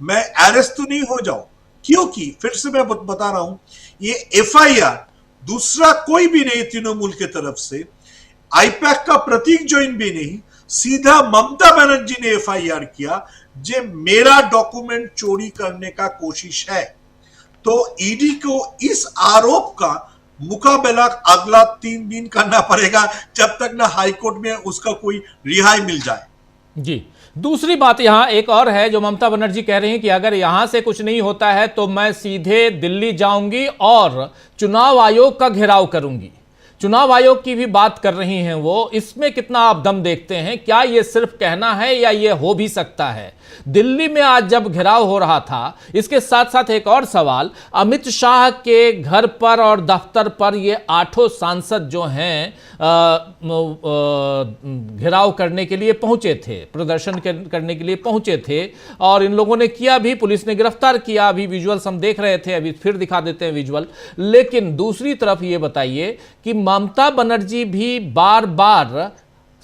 मैं अरेस्ट तो नहीं हो जाऊं, क्योंकि फिर से मैं बता रहा हूं, ये एफआईआर दूसरा कोई भी नहीं तृणमूल की तरफ से, आईपैक का प्रतीक जैन भी नहीं, सीधा ममता बनर्जी ने एफआईआर किया जे मेरा डॉक्यूमेंट चोरी करने का कोशिश है। तो ईडी को इस आरोप का मुकाबला अगला 3 दिन करना पड़ेगा जब तक ना हाईकोर्ट में उसका कोई रिहाई मिल जाए।
जी, दूसरी बात यहां एक और है जो ममता बनर्जी कह रही हैं कि अगर यहां से कुछ नहीं होता है तो मैं सीधे दिल्ली जाऊंगी और चुनाव आयोग का घेराव करूंगी। चुनाव आयोग की भी बात कर रही हैं वो, इसमें कितना आप दम देखते हैं? क्या ये सिर्फ कहना है या ये हो भी सकता है? दिल्ली में आज जब घेराव हो रहा था, इसके साथ साथ एक और सवाल, अमित शाह के घर पर और दफ्तर पर ये 8 सांसद जो हैं घेराव करने के लिए पहुंचे थे, प्रदर्शन करने के लिए पहुंचे थे, और इन लोगों ने किया भी, पुलिस ने गिरफ्तार किया। अभी विजुअल्स हम देख रहे थे, अभी फिर दिखा देते हैं विजुअल। लेकिन दूसरी तरफ ये बताइए कि ममता बनर्जी भी बार बार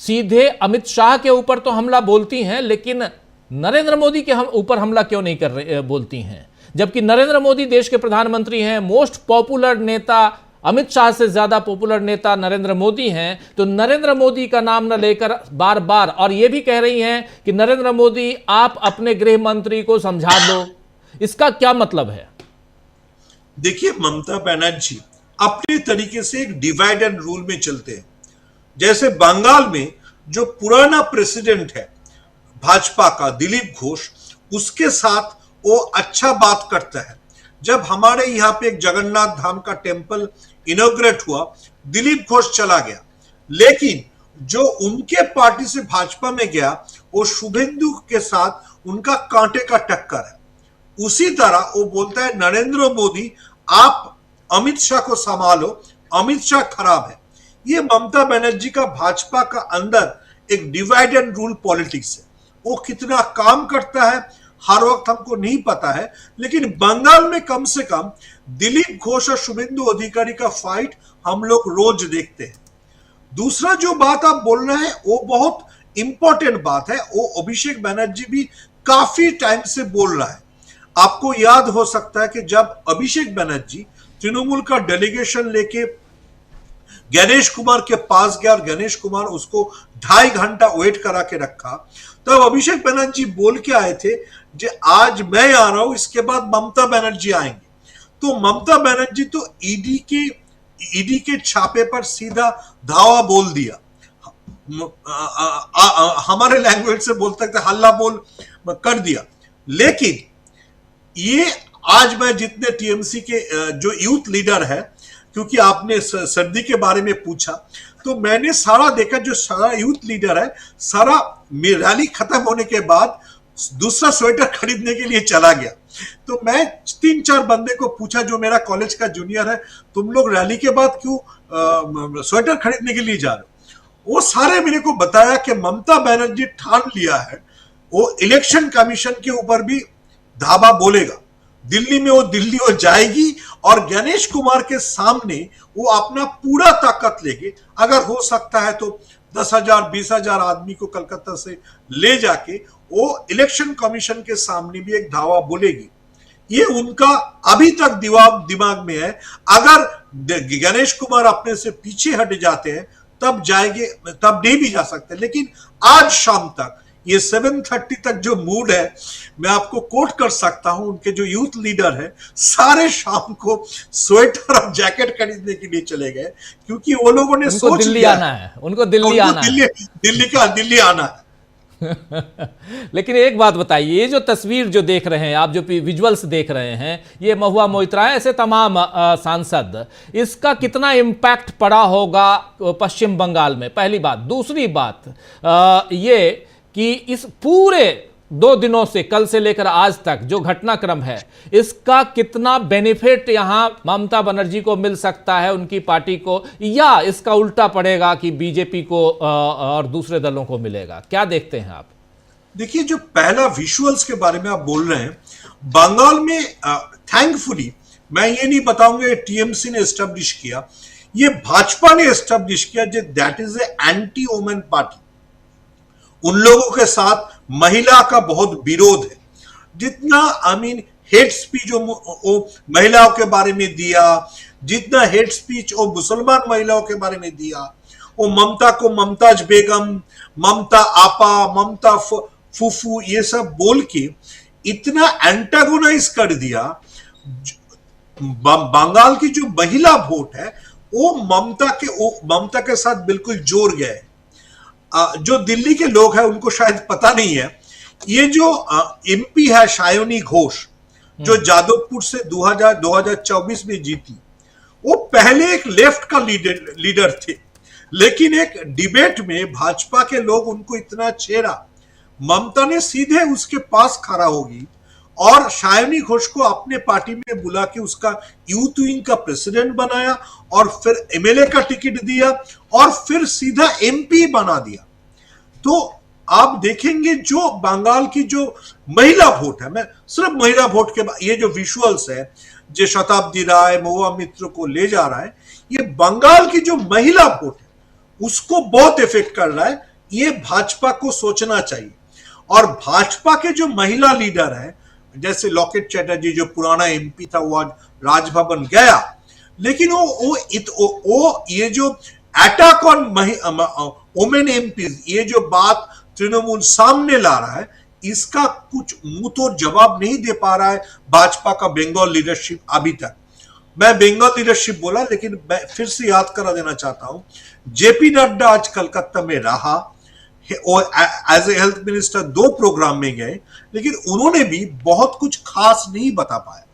सीधे अमित शाह के ऊपर तो हमला बोलती हैं, लेकिन नरेंद्र मोदी के ऊपर हमला क्यों नहीं कर रहे बोलती हैं? जबकि नरेंद्र मोदी देश के प्रधानमंत्री हैं, मोस्ट पॉपुलर नेता, अमित शाह से ज्यादा पॉपुलर नेता नरेंद्र मोदी हैं, तो नरेंद्र मोदी का नाम न लेकर बार बार, और यह भी कह रही हैं कि नरेंद्र मोदी आप अपने गृह मंत्री को समझा दो, इसका क्या मतलब है?
देखिए, ममता बनर्जी अपने तरीके से एक डिवाइड एंड रूल में चलते हैं। जैसे बंगाल में जो पुराना प्रेसिडेंट है भाजपा का, दिलीप घोष, उसके साथ वो अच्छा बात करता है। जब हमारे यहाँ पे एक जगन्नाथ धाम का टेम्पल इनॉग्रेट हुआ, दिलीप घोष चला गया, लेकिन जो उनके पार्टी से भाजपा में गया वो शुभेंदु के साथ उनका कांटे का टक्कर है। उसी तरह वो बोलता है नरेंद्र मोदी आप अमित शाह को संभालो, अमित शाह खराब है। ये ममता बनर्जी का भाजपा का अंदर एक डिवाइड एंड रूल पॉलिटिक्स है। वो कितना काम करता है हर वक्त हमको नहीं पता है, लेकिन बंगाल में कम से कम दिलीप घोष और शुभेंदु अधिकारी का फाइट हम लोग रोज देखते हैं। दूसरा जो बात आप बोल रहे हैं वो बहुत इंपॉर्टेंट बात है, वो अभिषेक बनर्जी भी काफी टाइम से बोल रहा है। आपको याद हो सकता है कि जब अभिषेक बनर्जी तृणमूल का डेलीगेशन लेके गणेश कुमार के पास गया और गणेश कुमार उसको 2.5 घंटा वेट करा के रखा, तब अभिषेक बनर्जी बोल के आए थे कि आज मैं आ रहा हूं, इसके बाद ममता बनर्जी आएंगे। तो ममता बनर्जी तो ईडी के छापे पर सीधा धावा बोल दिया। हमारे लैंग्वेज से बोल सकते हल्ला बोल कर दिया। लेकिन ये आज मैं जितने टीएमसी के जो यूथ लीडर है, क्योंकि आपने सर्दी के बारे में पूछा, तो मैंने सारा देखा, जो सारा यूथ लीडर है सारा रैली खत्म होने के बाद दूसरा स्वेटर खरीदने के लिए चला गया। तो मैं 3-4 बंदे को पूछा जो मेरा कॉलेज का जूनियर है, तुम लोग रैली के बाद क्यों स्वेटर खरीदने के लिए जा रहे हो? वो सारे मेरे को बताया कि ममता बनर्जी ठान लिया है वो इलेक्शन कमीशन के ऊपर भी धावा बोलेगा। दिल्ली में वो जाएगी और गणेश कुमार के सामने वो अपना पूरा ताकत लेके, अगर हो सकता है तो 10,000-20,000 आदमी को कलकत्ता से ले जाके वो इलेक्शन कमीशन के सामने भी एक धावा बोलेगी। ये उनका अभी तक दिमाग में है। अगर गणेश कुमार अपने से पीछे हट जाते हैं तब जाएंगे, तब नहीं भी जा सकते। लेकिन आज शाम तक ये 7:30 तक जो मूड है, मैं आपको कोट कर सकता हूं, उनके जो यूथ लीडर है सारे शाम को स्वेटर और जैकेट खरीदने के लिए चले गए, क्योंकि वो लोगों ने सोच
दिल्ली
लिया
आना है, उनको दिल्ली आना है,
दिल्ली आना है।
लेकिन एक बात बताइए, ये जो तस्वीर जो देख रहे हैं आप, जो विजुअल्स देख रहे हैं, ये महुआ मोइत्रा ऐसे तमाम सांसद, इसका कितना इम्पैक्ट पड़ा होगा पश्चिम बंगाल में? पहली बात। दूसरी बात ये कि इस पूरे 2 दिनों से, कल से लेकर आज तक जो घटनाक्रम है, इसका कितना बेनिफिट यहां ममता बनर्जी को मिल सकता है, उनकी पार्टी को, या इसका उल्टा पड़ेगा कि बीजेपी को और दूसरे दलों को मिलेगा? क्या देखते हैं आप?
देखिए, जो पहला विजुअल्स के बारे में आप बोल रहे हैं, बंगाल में थैंकफुली मैं ये नहीं बताऊंगा टीएमसी ने एस्टेब्लिश किया, ये भाजपा ने एस्टेब्लिश किया, that is a anti women party. उन लोगों के साथ महिला का बहुत विरोध है। जितना हेट स्पीच वो महिलाओं के बारे में दिया, जितना हेट स्पीच वो मुसलमान महिलाओं के बारे में दिया, वो ममता को ममताज बेगम, ममता आपा, ममता फूफू ये सब बोल के इतना एंटागोनाइज कर दिया। बंगाल की जो महिला वोट है वो ममता के साथ बिल्कुल जोड़ गए। जो दिल्ली के लोग हैं उनको शायद पता नहीं है, ये जो एमपी है शायोनी घोष, जो जादवपुर से 2024 में जीती, वो पहले एक लेफ्ट का लीडर थे, लेकिन एक डिबेट में भाजपा के लोग उनको इतना छेड़ा, ममता ने सीधे उसके पास खड़ा होगी और शायोनी घोष को अपने पार्टी में बुला के उसका यूथ विंग का प्रेसिडेंट बनाया और फिर एमएलए का टिकट दिया और फिर सीधा एमपी बना दिया। तो आप देखेंगे जो बंगाल की जो महिला वोट है, मैं सिर्फ महिला वोट के ये जो विजुअल्स है जो शताब्दी राय महुआ मित्र को ले जा रहा है, ये बंगाल की जो महिला वोट है उसको बहुत इफेक्ट कर रहा है। ये भाजपा को सोचना चाहिए। और भाजपा के जो महिला लीडर है जैसे लॉकेट चैटर्जी जो पुराना एमपी था, वो आज राजभवन गया, लेकिन वो ये जो अटैक ऑन वुमेन एमपी, ये जो बात तृणमूल सामने ला रहा है, इसका कुछ मुंह तो जवाब नहीं दे पा रहा है भाजपा का बंगाल लीडरशिप अभी तक। मैं बंगाल लीडरशिप बोला, लेकिन मैं फिर से याद करा देना चाहता हूं, जेपी नड्डा आज कलकत्ता में रहा और as a health minister 2 program में गए, लेकिन उन्होंने भी बहुत कुछ खास नहीं बता पाया।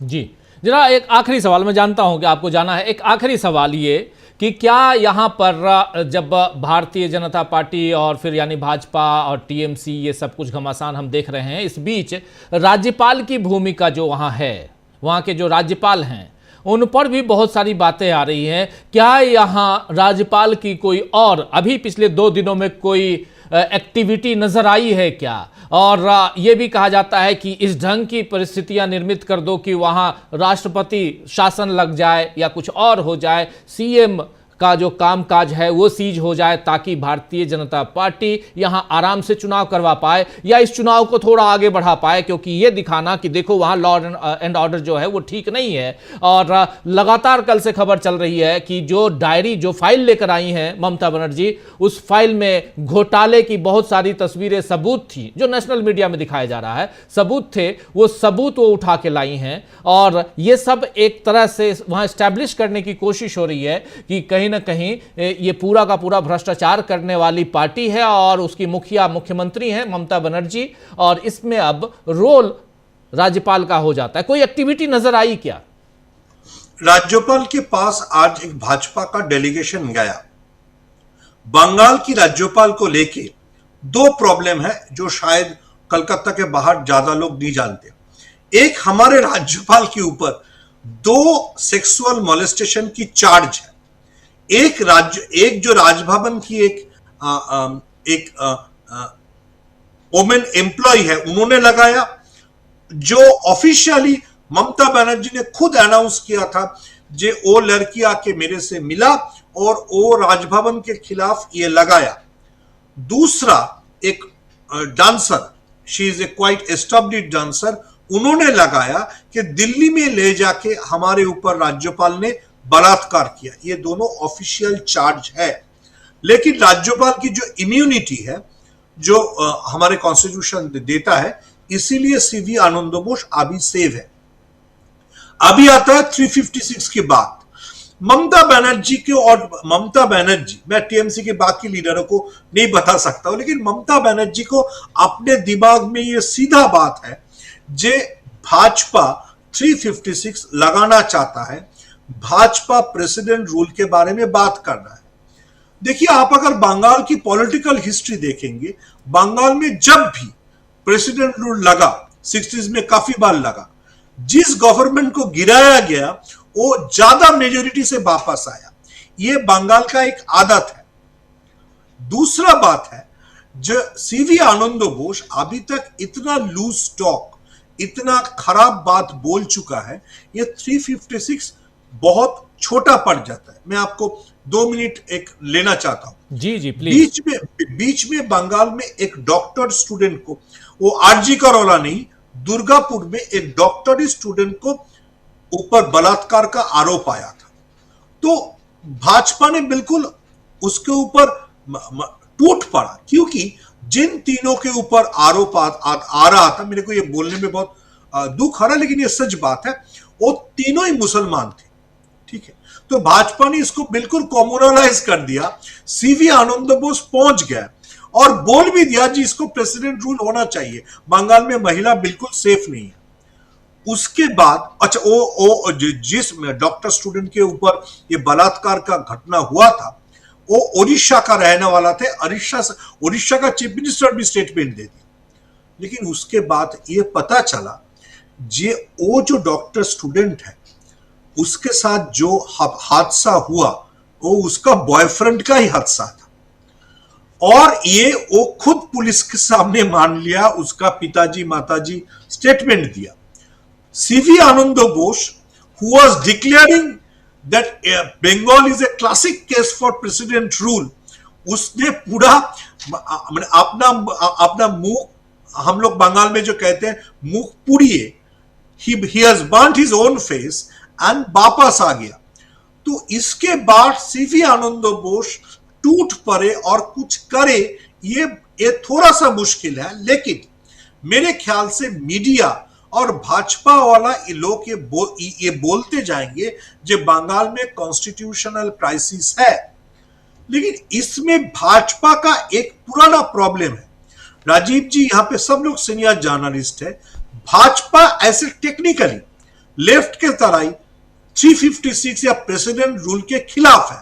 जी जरा एक आखिरी सवाल, मैं जानता हूं कि आपको जाना है, एक आखिरी सवाल ये कि क्या यहां पर जब भारतीय जनता पार्टी और फिर यानी भाजपा और टीएमसी ये सब कुछ घमासान हम देख रहे हैं, इस बीच राज्यपाल की भूमिका जो वहां है, वहां के जो राज्यपाल हैं उन पर भी बहुत सारी बातें आ रही हैं। क्या यहाँ राज्यपाल की कोई और अभी पिछले 2 दिनों में कोई एक्टिविटी नजर आई है क्या? और ये भी कहा जाता है कि इस ढंग की परिस्थितियां निर्मित कर दो कि वहाँ राष्ट्रपति शासन लग जाए या कुछ और हो जाए, सीएम का जो कामकाज है वो सीज हो जाए, ताकि भारतीय जनता पार्टी यहां आराम से चुनाव करवा पाए या इस चुनाव को थोड़ा आगे बढ़ा पाए, क्योंकि ये दिखाना कि देखो वहां लॉ एंड ऑर्डर जो है वो ठीक नहीं है। और लगातार कल से खबर चल रही है कि जो डायरी जो फाइल लेकर आई हैं ममता बनर्जी, उस फाइल में घोटाले की बहुत सारी तस्वीरें सबूत थी, जो नेशनल मीडिया में दिखाया जा रहा है सबूत थे, वो सबूत वो उठा के लाई हैं। और ये सब एक तरह से वहां स्टैब्लिश करने की कोशिश हो रही है कि कहीं ना कहीं ये पूरा का पूरा भ्रष्टाचार करने वाली पार्टी है और उसकी मुख्यमंत्री हैं ममता बनर्जी, और इसमें अब रोल राज्यपाल का हो जाता है। कोई एक्टिविटी नजर आई क्या?
राज्यपाल के पास आज एक भाजपा का डेलीगेशन गया। बंगाल की राज्यपाल को लेके 2 प्रॉब्लम है जो शायद कलकत्ता के बाहर ज्यादा लोग नहीं जानते। एक, हमारे राज्यपाल के ऊपर 2 सेक्सुअल मोलेस्टेशन की चार्ज है। एक जो राजभवन की एक वुमेन एम्प्लॉय है उन्होंने लगाया, जो ऑफिशियली ममता बनर्जी ने खुद अनाउंस किया था, जे वो लड़की आके मेरे से मिला और वो राजभवन के खिलाफ ये लगाया। दूसरा, एक dancer, she is a quite established dancer, उन्होंने लगाया कि दिल्ली में ले जाके हमारे ऊपर राज्यपाल ने बलात्कार किया। ये दोनों ऑफिशियल चार्ज है, लेकिन राज्यपाल की जो इम्यूनिटी है जो हमारे कॉन्स्टिट्यूशन देता है, इसीलिए सीवी आनंद बोस अभी सेव है। अभी आता है 356 की बात। ममता बनर्जी को, और ममता बनर्जी, मैं टीएमसी के बाकी लीडरों को नहीं बता सकता हूं, लेकिन ममता बनर्जी को अपने दिमाग में ये सीधा बात है, जे भाजपा 356 लगाना चाहता है, भाजपा प्रेसिडेंट रूल के बारे में बात कर रहा है। देखिए, आप अगर बंगाल की पॉलिटिकल हिस्ट्री देखेंगे, बंगाल में जब भी प्रेसिडेंट रूल लगा, 60s में काफी बार लगा, जिस गवर्नमेंट को गिराया गया वो ज्यादा मेजोरिटी से वापस आया। ये बंगाल का एक आदत है। दूसरा बात है, जो सीवी आनंद बोस अभी तक इतना लूज टॉक, इतना खराब बात बोल चुका है, ये 356 बहुत छोटा पड़ जाता है। मैं आपको 2 मिनट एक लेना चाहता हूं।
जी जी प्लीज।
बीच में बंगाल में एक डॉक्टर स्टूडेंट को, वो आरजीकर वाला नहीं, दुर्गापुर में एक डॉक्टरी स्टूडेंट को ऊपर बलात्कार का आरोप आया था। तो भाजपा ने बिल्कुल उसके ऊपर टूट पड़ा, क्योंकि जिन तीनों के ऊपर आरोप आ रहा था, मेरे को ये बोलने में बहुत दुख आ रहा है, लेकिन ये सच बात है, वो तीनों ही मुसलमान थे। ठीक है, तो भाजपा ने इसको बिल्कुल कॉम्युनलाइज कर दिया। सीवी आनंद बोस पहुंच गया और बोल भी दिया जी इसको प्रेसिडेंट रूल होना चाहिए, बंगाल में महिला बिल्कुल सेफ नहीं है। उसके बाद अच्छा वो जिस डॉक्टर स्टूडेंट के ऊपर ये बलात्कार का घटना हुआ था वो ओडिशा का रहने वाला थे, ओडिशा का चीफ मिनिस्टर भी स्टेटमेंट दे दी। लेकिन उसके बाद ये पता चला जे वो जो डॉक्टर स्टूडेंट है उसके साथ जो हादसा हुआ वो उसका बॉयफ्रेंड का ही हादसा था, और ये वो खुद पुलिस के सामने मान लिया, उसका पिताजी माताजी स्टेटमेंट दिया। CV Anand Bose who was declaring that Bengal is a classic case for president rule, उसने पूरा अपना मुंह, हम लोग बंगाल में जो कहते हैं मुंह पुड़िए, he has burnt his own face and वापस आ गया। तो इसके बाद सीवी आनंद बोस टूट पड़े और कुछ करे, ये थोड़ा सा मुश्किल है। लेकिन मेरे ख्याल से मीडिया और भाजपा वाला लोग ये बोलते जाएंगे जो बंगाल में कॉन्स्टिट्यूशनल क्राइसिस है, लेकिन इसमें भाजपा का एक पुराना प्रॉब्लम है। राजीव जी यहाँ पे सब लोग सीनियर जर्नलिस्ट है, भाजपा ऐसे टेक्निकली लेफ्ट के तरह 356 या प्रेसिडेंट रूल के खिलाफ है।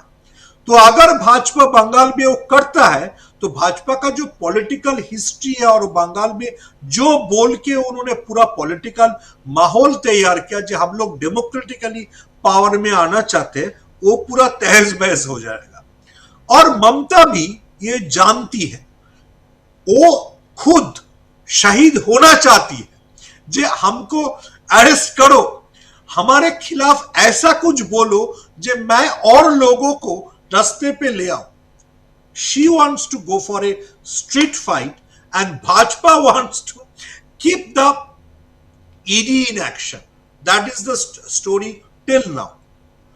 तो अगर भाजपा बंगाल में वो करता है तो भाजपा का जो पॉलिटिकल हिस्ट्री है और बंगाल में जो बोल के उन्होंने पूरा पॉलिटिकल माहौल तैयार किया जो हम लोग डेमोक्रेटिकली पावर में आना चाहते हैं, वो पूरा तहस बहस हो जाएगा। और ममता भी ये जानती है, वो खुद शहीद होना चाहती है, जे हमको अरेस्ट करो, हमारे खिलाफ ऐसा कुछ बोलो जे मैं और लोगों को रास्ते पे ले आओ। She wants to go for a street fight and Bhajpa wants to keep the ED in action. That is the story till now.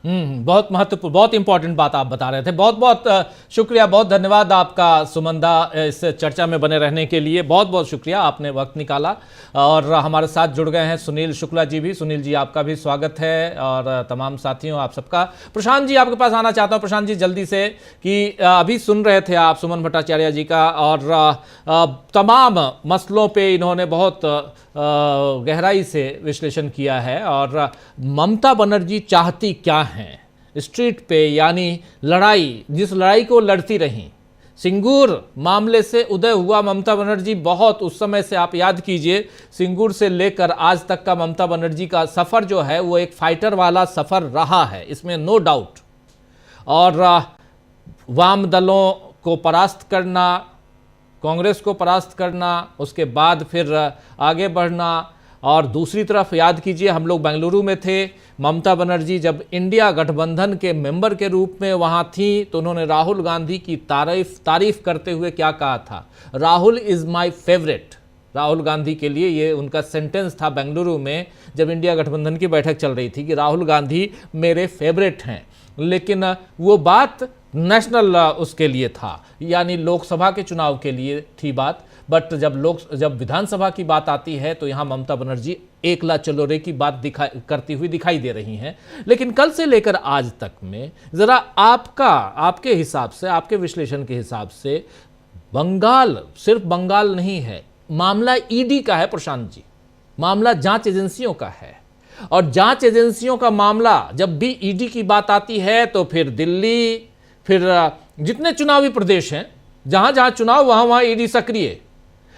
बहुत महत्वपूर्ण, बहुत इंपॉर्टेंट बात आप बता रहे थे। बहुत बहुत शुक्रिया, बहुत धन्यवाद आपका सुमंदा, इस चर्चा में बने रहने के लिए बहुत बहुत शुक्रिया, आपने वक्त निकाला। और हमारे साथ जुड़ गए हैं सुनील शुक्ला जी भी। सुनील जी आपका भी स्वागत है और तमाम साथियों आप सबका। प्रशांत जी आपके पास आना चाहता हूँ। प्रशांत जी जल्दी से कि अभी सुन रहे थे आप सुमन भट्टाचार्य जी का, और तमाम मसलों पर इन्होंने बहुत गहराई से विश्लेषण किया है। और ममता बनर्जी चाहती क्या हैं स्ट्रीट पे, यानी लड़ाई, जिस लड़ाई को लड़ती रहीं, सिंगूर मामले से उदय हुआ ममता बनर्जी, बहुत उस समय से आप याद कीजिए, सिंगूर से लेकर आज तक का ममता बनर्जी का सफ़र जो है वो एक फाइटर वाला सफ़र रहा है, इसमें नो डाउट। और वाम दलों को परास्त करना, कांग्रेस को परास्त करना, उसके बाद फिर आगे बढ़ना। और दूसरी तरफ याद कीजिए हम लोग बेंगलुरु में थे, ममता बनर्जी जब इंडिया गठबंधन के मेंबर के रूप में वहाँ थी तो उन्होंने राहुल गांधी की तारीफ करते हुए क्या कहा था, Rahul is my favourite. Rahul Gandhi के लिए ये उनका सेंटेंस था बेंगलुरु में जब इंडिया गठबंधन की बैठक चल रही थी कि राहुल गांधी मेरे फेवरेट हैं। लेकिन वो बात नेशनल उसके लिए था, यानी लोकसभा के चुनाव के लिए थी बात। बट जब विधानसभा की बात आती है तो यहाँ ममता बनर्जी एकला चलो रे की बात करती हुई दिखाई दे रही हैं। लेकिन कल से लेकर आज तक में ज़रा आपके हिसाब से, आपके विश्लेषण के हिसाब से, बंगाल सिर्फ बंगाल नहीं है, मामला ईडी का है प्रशांत जी, मामला जांच एजेंसियों का है। और जांच एजेंसियों का मामला जब भी ईडी की बात आती है तो फिर दिल्ली, फिर जितने चुनावी प्रदेश हैं, जहां जहां चुनाव वहां ईडी सक्रिय।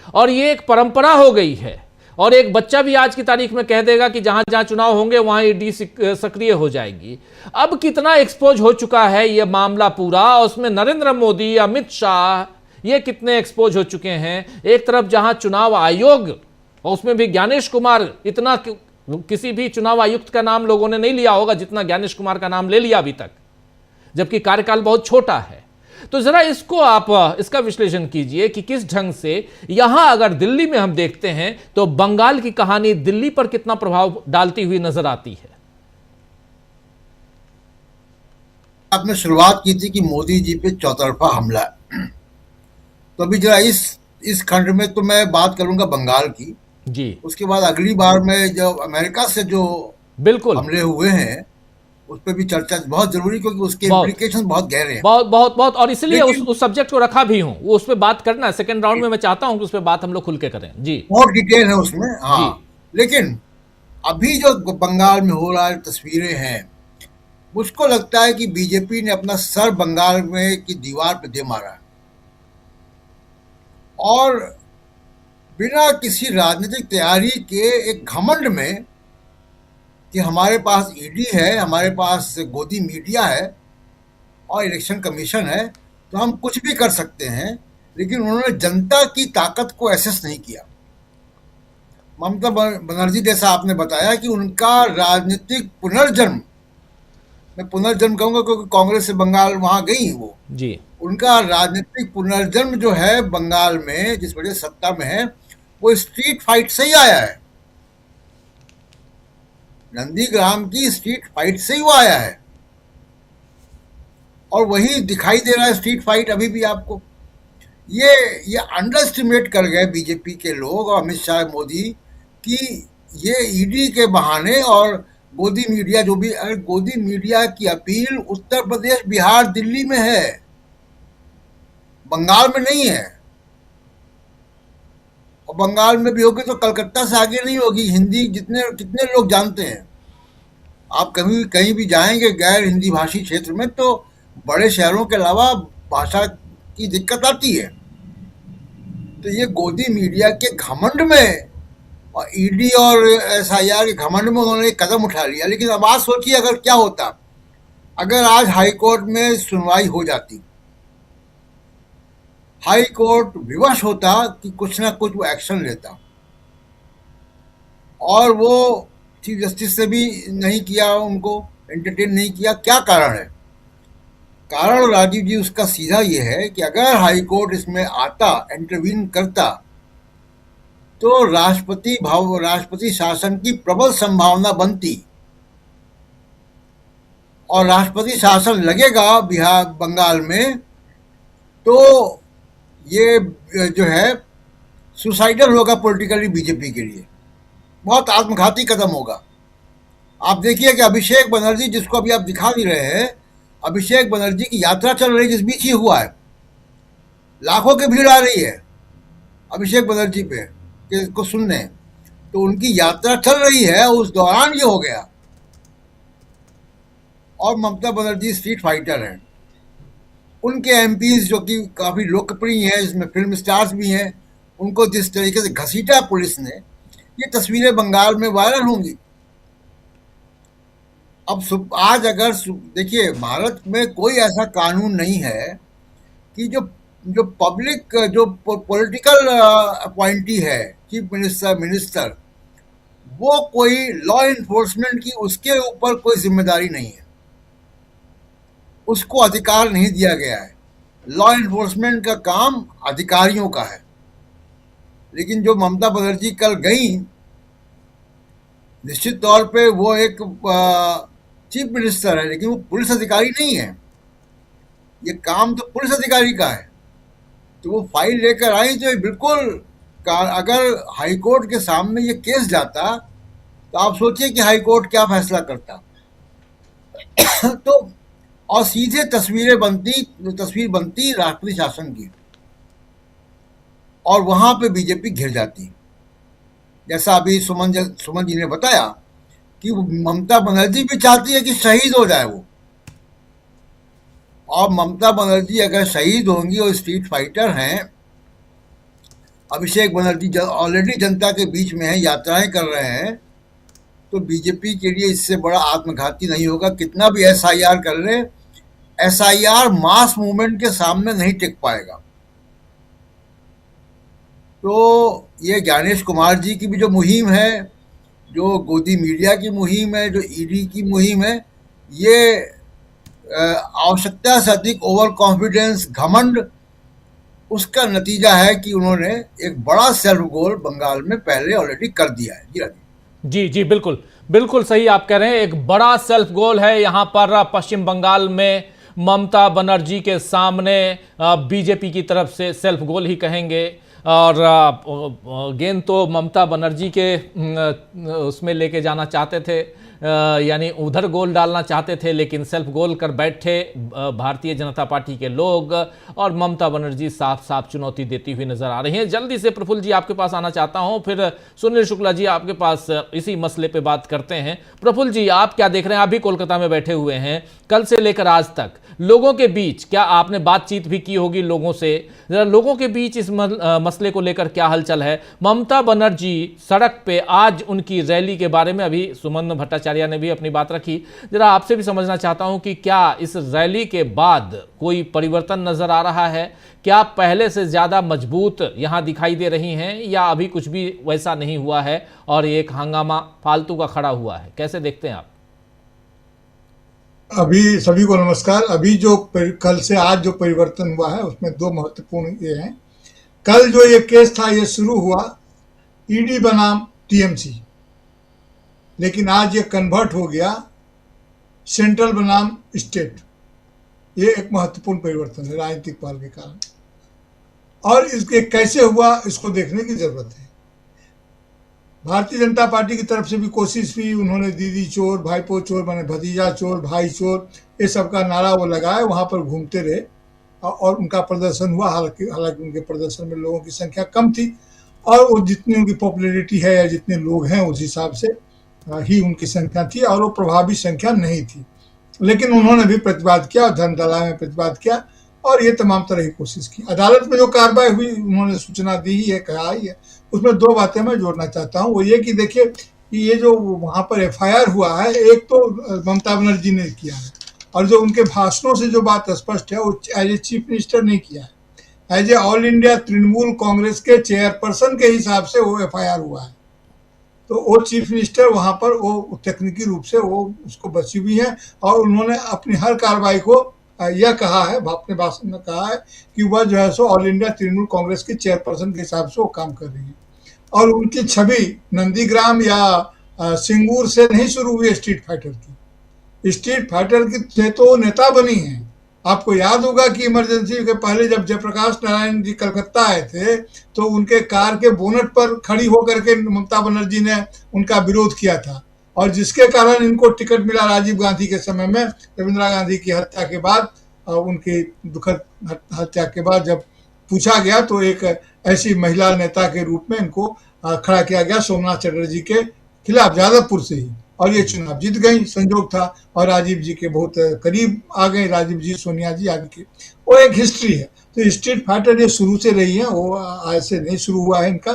और ये एक परंपरा हो गई है। और एक बच्चा भी आज की तारीख में कह देगा कि जहां जहां चुनाव होंगे वहां ईडी सक्रिय हो जाएगी। अब कितना एक्सपोज हो चुका है ये मामला पूरा, उसमें नरेंद्र मोदी, अमित शाह, ये कितने एक्सपोज हो चुके हैं। एक तरफ जहां चुनाव आयोग, और उसमें भी ज्ञानेश कुमार, इतना किसी भी चुनाव आयुक्त का नाम लोगों ने नहीं लिया होगा जितना ज्ञानेश कुमार का नाम ले लिया अभी तक, जबकि कार्यकाल बहुत छोटा है। तो जरा इसको आप इसका विश्लेषण कीजिए कि किस ढंग से यहां अगर दिल्ली में हम देखते हैं तो बंगाल की कहानी दिल्ली पर कितना प्रभाव डालती हुई नजर आती है।
आपने शुरुआत की थी कि मोदी जी पे चौतरफा हमला, तो अभी जरा इस खंड में तो मैं बात करूंगा बंगाल की जी। उसके बाद अगली बार में जब अमेरिका से जो
बिल्कुल
हमले हुए हैं उस पर भी चर्चा बहुत जरूरी, क्योंकि उसके
बहुत।
इम्प्लीकेशन बहुत गहरे हैं।
बहुत बहुत बहुत, और इसलिए
लेकिन-
उस सब्जेक्ट को रखा भी हूं, वो उस पर बात करना सेकंड राउंड में मैं चाहता हूं कि उस पर बात हम लोग खुल के करें। जी
बहुत डिटेल है उसमें, हाँ। लेकिन अभी जो बंगाल में हो रहा है, तस्वीरें हैं, मुझको लगता है कि बीजेपी ने अपना सर बंगाल में की दीवार पे दे मारा है, और बिना किसी राजनीतिक तैयारी के एक घमंड में कि हमारे पास ईडी है, हमारे पास गोदी मीडिया है और इलेक्शन कमीशन है, तो हम कुछ भी कर सकते हैं। लेकिन उन्होंने जनता की ताकत को एसेस नहीं किया। ममता बनर्जी जैसा आपने बताया कि उनका राजनीतिक पुनर्जन्म, मैं पुनर्जन्म कहूंगा क्योंकि कांग्रेस से बंगाल वहां गई वो,
जी
उनका राजनीतिक पुनर्जन्म जो है बंगाल में, जिस वजह से सत्ता में है, वो स्ट्रीट फाइट से ही आया है। नंदीग्राम की स्ट्रीट फाइट से ही वो आया है, और वही दिखाई दे रहा है स्ट्रीट फाइट अभी भी आपको। ये अंडर एस्टिमेट कर गए बीजेपी के लोग और अमित शाह, मोदी, कि ये ईडी के बहाने और गोदी मीडिया जो भी, अगर गोदी मीडिया की अपील उत्तर प्रदेश, बिहार, दिल्ली में है, बंगाल में नहीं है। और बंगाल में भी होगी तो कलकत्ता से आगे नहीं होगी। हिंदी कितने लोग जानते हैं? आप कहीं भी जाएंगे गैर हिंदी भाषी क्षेत्र में, तो बड़े शहरों के अलावा भाषा की दिक्कत आती है। तो ये गोदी मीडिया के घमंड में और ईडी और एसआईआर के घमंड में उन्होंने एक कदम उठा लिया। लेकिन अब आज सोचिए अगर क्या होता, अगर आज हाई कोर्ट में सुनवाई हो जाती, हाई कोर्ट विवश होता कि कुछ ना कुछ वो एक्शन लेता, और वो चीफ जस्टिस से भी नहीं किया, उनको एंटरटेन नहीं किया। क्या कारण है? कारण राजीव जी उसका सीधा ये है कि अगर हाई कोर्ट इसमें आता, इंटरवीन करता, तो राष्ट्रपति शासन की प्रबल संभावना बनती, और राष्ट्रपति शासन लगेगा बिहार बंगाल में, तो ये जो है सुसाइडल होगा पॉलिटिकली बीजेपी के लिए, बहुत आत्मघाती कदम होगा। आप देखिए कि अभिषेक बनर्जी, जिसको अभी आप दिखा भी रहे हैं, अभिषेक बनर्जी की यात्रा चल रही, जिस बीच ही हुआ है, लाखों की भीड़ आ रही है अभिषेक बनर्जी पे को सुनने, तो उनकी यात्रा चल रही है, उस दौरान ये हो गया। और ममता बनर्जी स्ट्रीट फाइटर हैं, उनके एमपीज जो कि काफी लोकप्रिय हैं, जिसमें फिल्म स्टार्स भी हैं, उनको जिस तरीके से घसीटा पुलिस ने, ये तस्वीरें बंगाल में वायरल होंगी। अब आज अगर देखिए, भारत में कोई ऐसा कानून नहीं है कि जो पब्लिक, जो पॉलिटिकल अपॉइंटी है, चीफ मिनिस्टर, वो कोई लॉ इन्फोर्समेंट की, उसके ऊपर कोई जिम्मेदारी नहीं है, उसको अधिकार नहीं दिया गया है। लॉ इन्फोर्समेंट का काम अधिकारियों का है। लेकिन जो ममता बनर्जी कल गई, निश्चित तौर पे वो एक चीफ मिनिस्टर है, लेकिन वो पुलिस अधिकारी नहीं है। ये काम तो पुलिस अधिकारी का है। तो वो फाइल लेकर आई, तो बिल्कुल, अगर हाईकोर्ट के सामने ये केस जाता, तो आप सोचिए कि हाईकोर्ट क्या फैसला करता। तो और सीधे तस्वीर बनती राष्ट्रपति शासन की, और वहां पे बीजेपी घिर जाती। जैसा अभी सुमन जी ने बताया कि ममता बनर्जी भी चाहती है कि शहीद हो जाए वो, और ममता बनर्जी अगर शहीद होंगी, और स्ट्रीट फाइटर हैं, अभिषेक बनर्जी ऑलरेडी जनता के बीच में है, यात्राएं कर रहे हैं, तो बीजेपी के लिए इससे बड़ा आत्मघाती नहीं होगा। कितना भी एसआईआर कर ले, एसआईआर मास मूवमेंट के सामने नहीं टिक पाएगा। तो ये ज्ञानेश कुमार जी की भी जो मुहिम है, जो गोदी मीडिया की मुहिम है, जो ईडी की मुहिम है, ये आवश्यकता से अधिक ओवर कॉन्फिडेंस, घमंड, उसका नतीजा है कि उन्होंने एक बड़ा सेल्फ गोल बंगाल में पहले ऑलरेडी कर दिया है।
जी जी, बिल्कुल बिल्कुल सही आप कह रहे हैं। एक बड़ा सेल्फ गोल है यहां पर पश्चिम बंगाल में ममता बनर्जी के सामने, बीजेपी की तरफ से सेल्फ गोल ही कहेंगे। और गेंद तो ममता बनर्जी के उसमें लेके जाना चाहते थे, यानी उधर गोल डालना चाहते थे, लेकिन सेल्फ गोल कर बैठे भारतीय जनता पार्टी के लोग, और ममता बनर्जी साफ साफ चुनौती देती हुई नजर आ रही हैं। जल्दी से प्रफुल्ल जी आपके पास आना चाहता हूं, फिर सुनील शुक्ला जी आपके पास इसी मसले पे बात करते हैं। प्रफुल्ल जी, आप क्या देख रहे हैं? आप भी कोलकाता में बैठे हुए हैं, कल से लेकर आज तक लोगों के बीच क्या आपने बातचीत भी की होगी लोगों से, जरा लोगों के बीच इस मसले को लेकर क्या हलचल है? ममता बनर्जी सड़क पे आज उनकी रैली के बारे में अभी सुमन भट्टाचार्य ने भी अपनी बात रखी, जरा आपसे भी समझना चाहता हूं कि क्या इस रैली के बाद कोई परिवर्तन नजर आ रहा है? क्या पहले से ज्यादा मजबूत यहां दिखाई दे रही हैं, या अभी कुछ भी वैसा नहीं हुआ है और एक हंगामा फालतू का खड़ा हुआ है? कैसे देखते हैं आप?
अभी सभी को नमस्कार। अभी जो कल से आज जो परिवर्तन हुआ है उसमें दो महत्वपूर्ण ये हैं। कल जो ये केस था ये शुरू हुआ ईडी बनाम टीएमसी, लेकिन आज ये कन्वर्ट हो गया सेंट्रल बनाम स्टेट। ये एक महत्वपूर्ण परिवर्तन है राजनीतिक पहल के कारण, और इसके कैसे हुआ इसको देखने की जरूरत है। भारतीय जनता पार्टी की तरफ से भी कोशिश हुई, उन्होंने दीदी चोर, भाईपो चोर, माने भतीजा चोर, भाई चोर, ये सब का नारा वो लगाए, वहां पर घूमते रहे और उनका प्रदर्शन हुआ। हालांकि उनके प्रदर्शन में लोगों की संख्या कम थी, और वो जितनी उनकी पॉपुलैरिटी है या जितने लोग हैं उस हिसाब से ही उनकी संख्या थी, और वो प्रभावी संख्या नहीं थी। लेकिन उन्होंने भी प्रतिवाद किया, धर्मशाला में प्रतिवाद किया, और ये तमाम तरह की कोशिश की। अदालत में जो कार्रवाई हुई, उन्होंने सूचना दी ही है, कहा ही है। उसमें दो बातें मैं जोड़ना चाहता हूँ। वो ये कि देखिए कि ये जो वहाँ पर एफआईआर हुआ है, एक तो ममता बनर्जी ने किया है, और जो उनके भाषणों से जो बात स्पष्ट है वो एज ए चीफ मिनिस्टर नहीं किया है, as a all India Trinamool Congress के चेयरपर्सन के हिसाब से वो एफआईआर हुआ है। तो वो चीफ मिनिस्टर वहाँ पर वो तकनीकी रूप से वो उसको बची हुई है, और उन्होंने अपनी हर कार्रवाई को यह कहा है, अपने भाषण में कहा है कि वह जो है so all India Trinamool Congress की चेयरपर्सन के हिसाब से वो काम कर रही है। और उनकी छवि नंदीग्राम या सिंगूर से नहीं शुरू हुई स्ट्रीट फाइटर की। स्ट्रीट फाइटर की से तो नेता बनी है। आपको याद होगा कि इमरजेंसी के पहले जब जयप्रकाश नारायण जी कलकत्ता आए थे, तो उनके कार के बोनट पर खड़ी होकर के ममता बनर्जी ने उनका विरोध किया था, और जिसके कारण इनको टिकट मिला राजीव गांधी के समय में। इंदिरा गांधी की हत्या के बाद, उनकी दुखद हत्या के बाद जब पूछा गया, तो एक ऐसी महिला नेता के रूप में इनको खड़ा किया गया सोमनाथ चटर्जी के खिलाफ जादवपुर से ही, और ये चुनाव जीत गई। संजोग था, और राजीव जी के बहुत करीब आ गए, राजीव जी, सोनिया जी आदि के। वो एक हिस्ट्री है। तो स्ट्रीट फाइटर ये शुरू से रही है, वो आज से नहीं शुरू हुआ है इनका।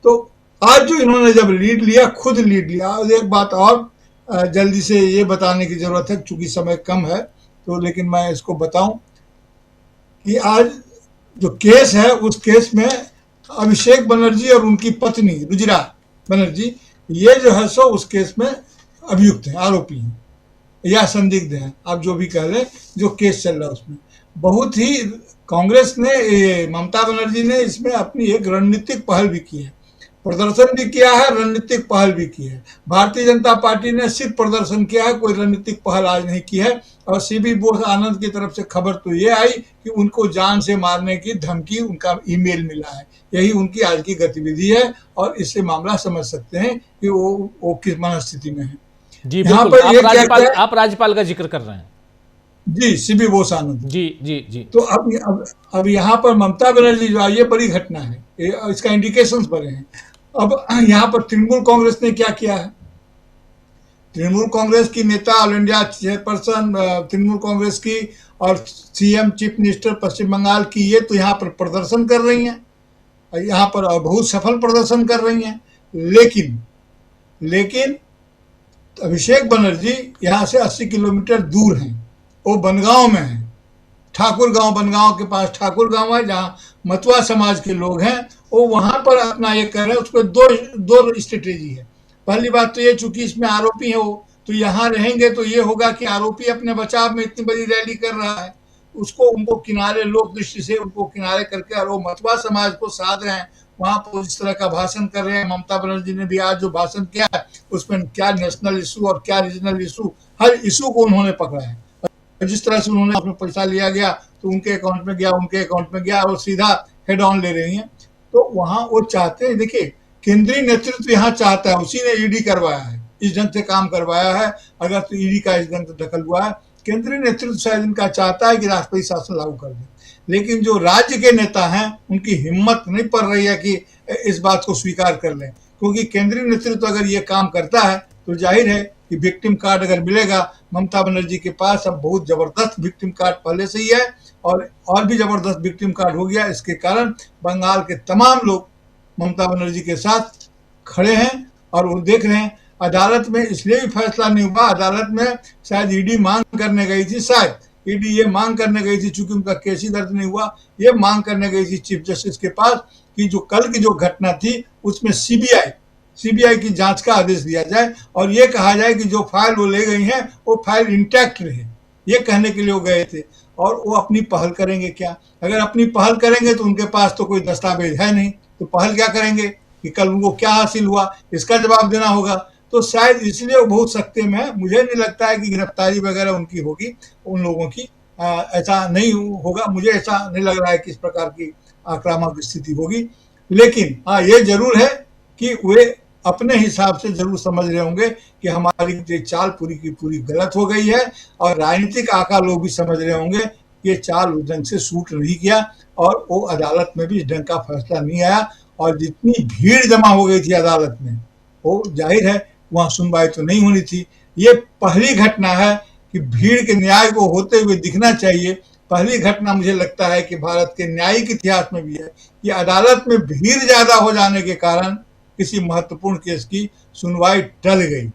तो आज जो इन्होंने जब लीड लिया, खुद लीड लिया। और एक बात और जल्दी से ये बताने की जरूरत है, चूंकि समय कम है तो, लेकिन मैं इसको बताऊं कि आज जो केस है, उस केस में अभिषेक बनर्जी और उनकी पत्नी रुजिरा बनर्जी, ये जो है सो उस केस में अभियुक्त हैं, आरोपी हैं या संदिग्ध हैं, आप जो भी कह लें। जो केस चल रहा है उसमें बहुत ही कांग्रेस ने, ममता बनर्जी ने इसमें अपनी एक रणनीतिक पहल भी की है, प्रदर्शन भी किया है, रणनीतिक पहल भी की है। भारतीय जनता पार्टी ने सिर्फ प्रदर्शन किया है, कोई रणनीतिक पहल आज नहीं की है। और सीबी बोस आनंद की तरफ से खबर तो ये आई कि उनको जान से मारने की धमकी, उनका ईमेल मिला है। यही उनकी आज की गतिविधि है, और इससे मामला समझ सकते हैं कि वो किस मनस्थिति में है।
जी बिल्कुल, आप राज्यपाल का जिक्र कर रहे हैं।
जी, सीबी बोस आनंद।
जी जी जी।
तो अब यहाँ पर ममता बनर्जी जो आई, ये बड़ी घटना है, इसका इंडिकेशंस बड़े हैं। अब यहाँ पर तृणमूल कांग्रेस ने क्या किया है? तृणमूल कांग्रेस की नेता, all India chairperson Trinamool Congress की, और सीएम चीफ मिनिस्टर पश्चिम बंगाल की, ये तो यहाँ पर प्रदर्शन कर रही हैं, यहाँ पर बहुत सफल प्रदर्शन कर रही हैं। लेकिन अभिषेक बनर्जी यहाँ से 80 किलोमीटर दूर हैं, वो बनगांव में है, ठाकुर गांव, बनगांव के पास ठाकुर गांव है, जहाँ मतवा समाज के लोग हैं। वो वहां पर अपना ये कर रहे हैं। उसको दो स्ट्रेटेजी है। पहली बात तो ये, चूंकि इसमें आरोपी है वो, तो यहाँ रहेंगे तो ये होगा कि आरोपी अपने बचाव में इतनी बड़ी रैली कर रहा है, उसको उनको किनारे, लोक दृष्टि से उनको किनारे करके, और वो मतवा समाज को साध रहे हैं, वहां पर इस तरह का भाषण कर रहे हैं। ममता बनर्जी ने भी आज जो भाषण किया है, उसमें क्या नेशनल इशू और क्या रीजनल इशू, हर इशू को उन्होंने पकड़ा है। जिस तरह से उन्होंने अपने पैसा लिया गया तो उनके अकाउंट में गया, उनके अकाउंट में गया, और सीधा हेड ऑन ले रही हैं। तो वहां वो चाहते हैं, देखिए केंद्रीय नेतृत्व यहाँ चाहता है, उसी ने ईडी करवाया है, इस ढंग से काम करवाया है, अगर तो ईडी का इस ढंग से दखल हुआ है, केंद्रीय नेतृत्व शायद इनका चाहता है कि राष्ट्रपति शासन लागू कर दे, लेकिन जो राज्य के नेता हैं उनकी हिम्मत नहीं पड़ रही है कि इस बात को स्वीकार कर लें, क्योंकि केंद्रीय नेतृत्व अगर ये काम करता है तो जाहिर है कि विक्टिम कार्ड अगर मिलेगा, ममता बनर्जी के पास अब बहुत जबरदस्त विक्टिम कार्ड पहले से ही है और भी जबरदस्त विक्टिम कार्ड हो गया। इसके कारण बंगाल के तमाम लोग ममता बनर्जी के साथ खड़े हैं और वो देख रहे हैं। अदालत में इसलिए भी फैसला नहीं हुआ, अदालत में शायद ईडी मांग करने गई थी, शायद ईडी ये मांग करने गई थी, चूंकि उनका केस ही दर्ज नहीं हुआ, ये मांग करने गई थी चीफ जस्टिस के पास कि जो कल की जो घटना थी उसमें सीबीआई की जांच का आदेश दिया जाए और ये कहा जाए कि जो फाइल वो ले गई हैं वो फाइल इंटैक्ट रहे, ये कहने के लिए वो गए थे। और वो अपनी पहल करेंगे क्या? अगर अपनी पहल करेंगे तो उनके पास तो कोई दस्तावेज है नहीं, तो पहल क्या करेंगे कि कल उनको क्या हासिल हुआ, इसका जवाब देना होगा। तो शायद इसलिए वो बहुत सख्ते में है। मुझे नहीं लगता है कि गिरफ्तारी वगैरह उनकी होगी, उन लोगों की ऐसा नहीं होगा, मुझे ऐसा नहीं लग रहा है कि इस प्रकार की आक्रामक स्थिति होगी। लेकिन हाँ, ये जरूर है कि वे अपने हिसाब से जरूर समझ रहे होंगे कि हमारी ये चाल पूरी की पूरी गलत हो गई है, और राजनीतिक आका लोग भी समझ रहे होंगे कि ये चाल उस ढंग से सूट नहीं किया और वो अदालत में भी इस ढंग का फैसला नहीं आया। और जितनी भीड़ जमा हो गई थी अदालत में, वो जाहिर है वहाँ सुनवाई तो नहीं होनी थी। ये पहली घटना है कि भीड़ के न्याय को होते हुए दिखना चाहिए। पहली घटना मुझे लगता है कि भारत के न्यायिक इतिहास में भी है कि अदालत में भीड़ ज्यादा हो जाने के कारण किसी महत्वपूर्ण केस की सुनवाई टल गई।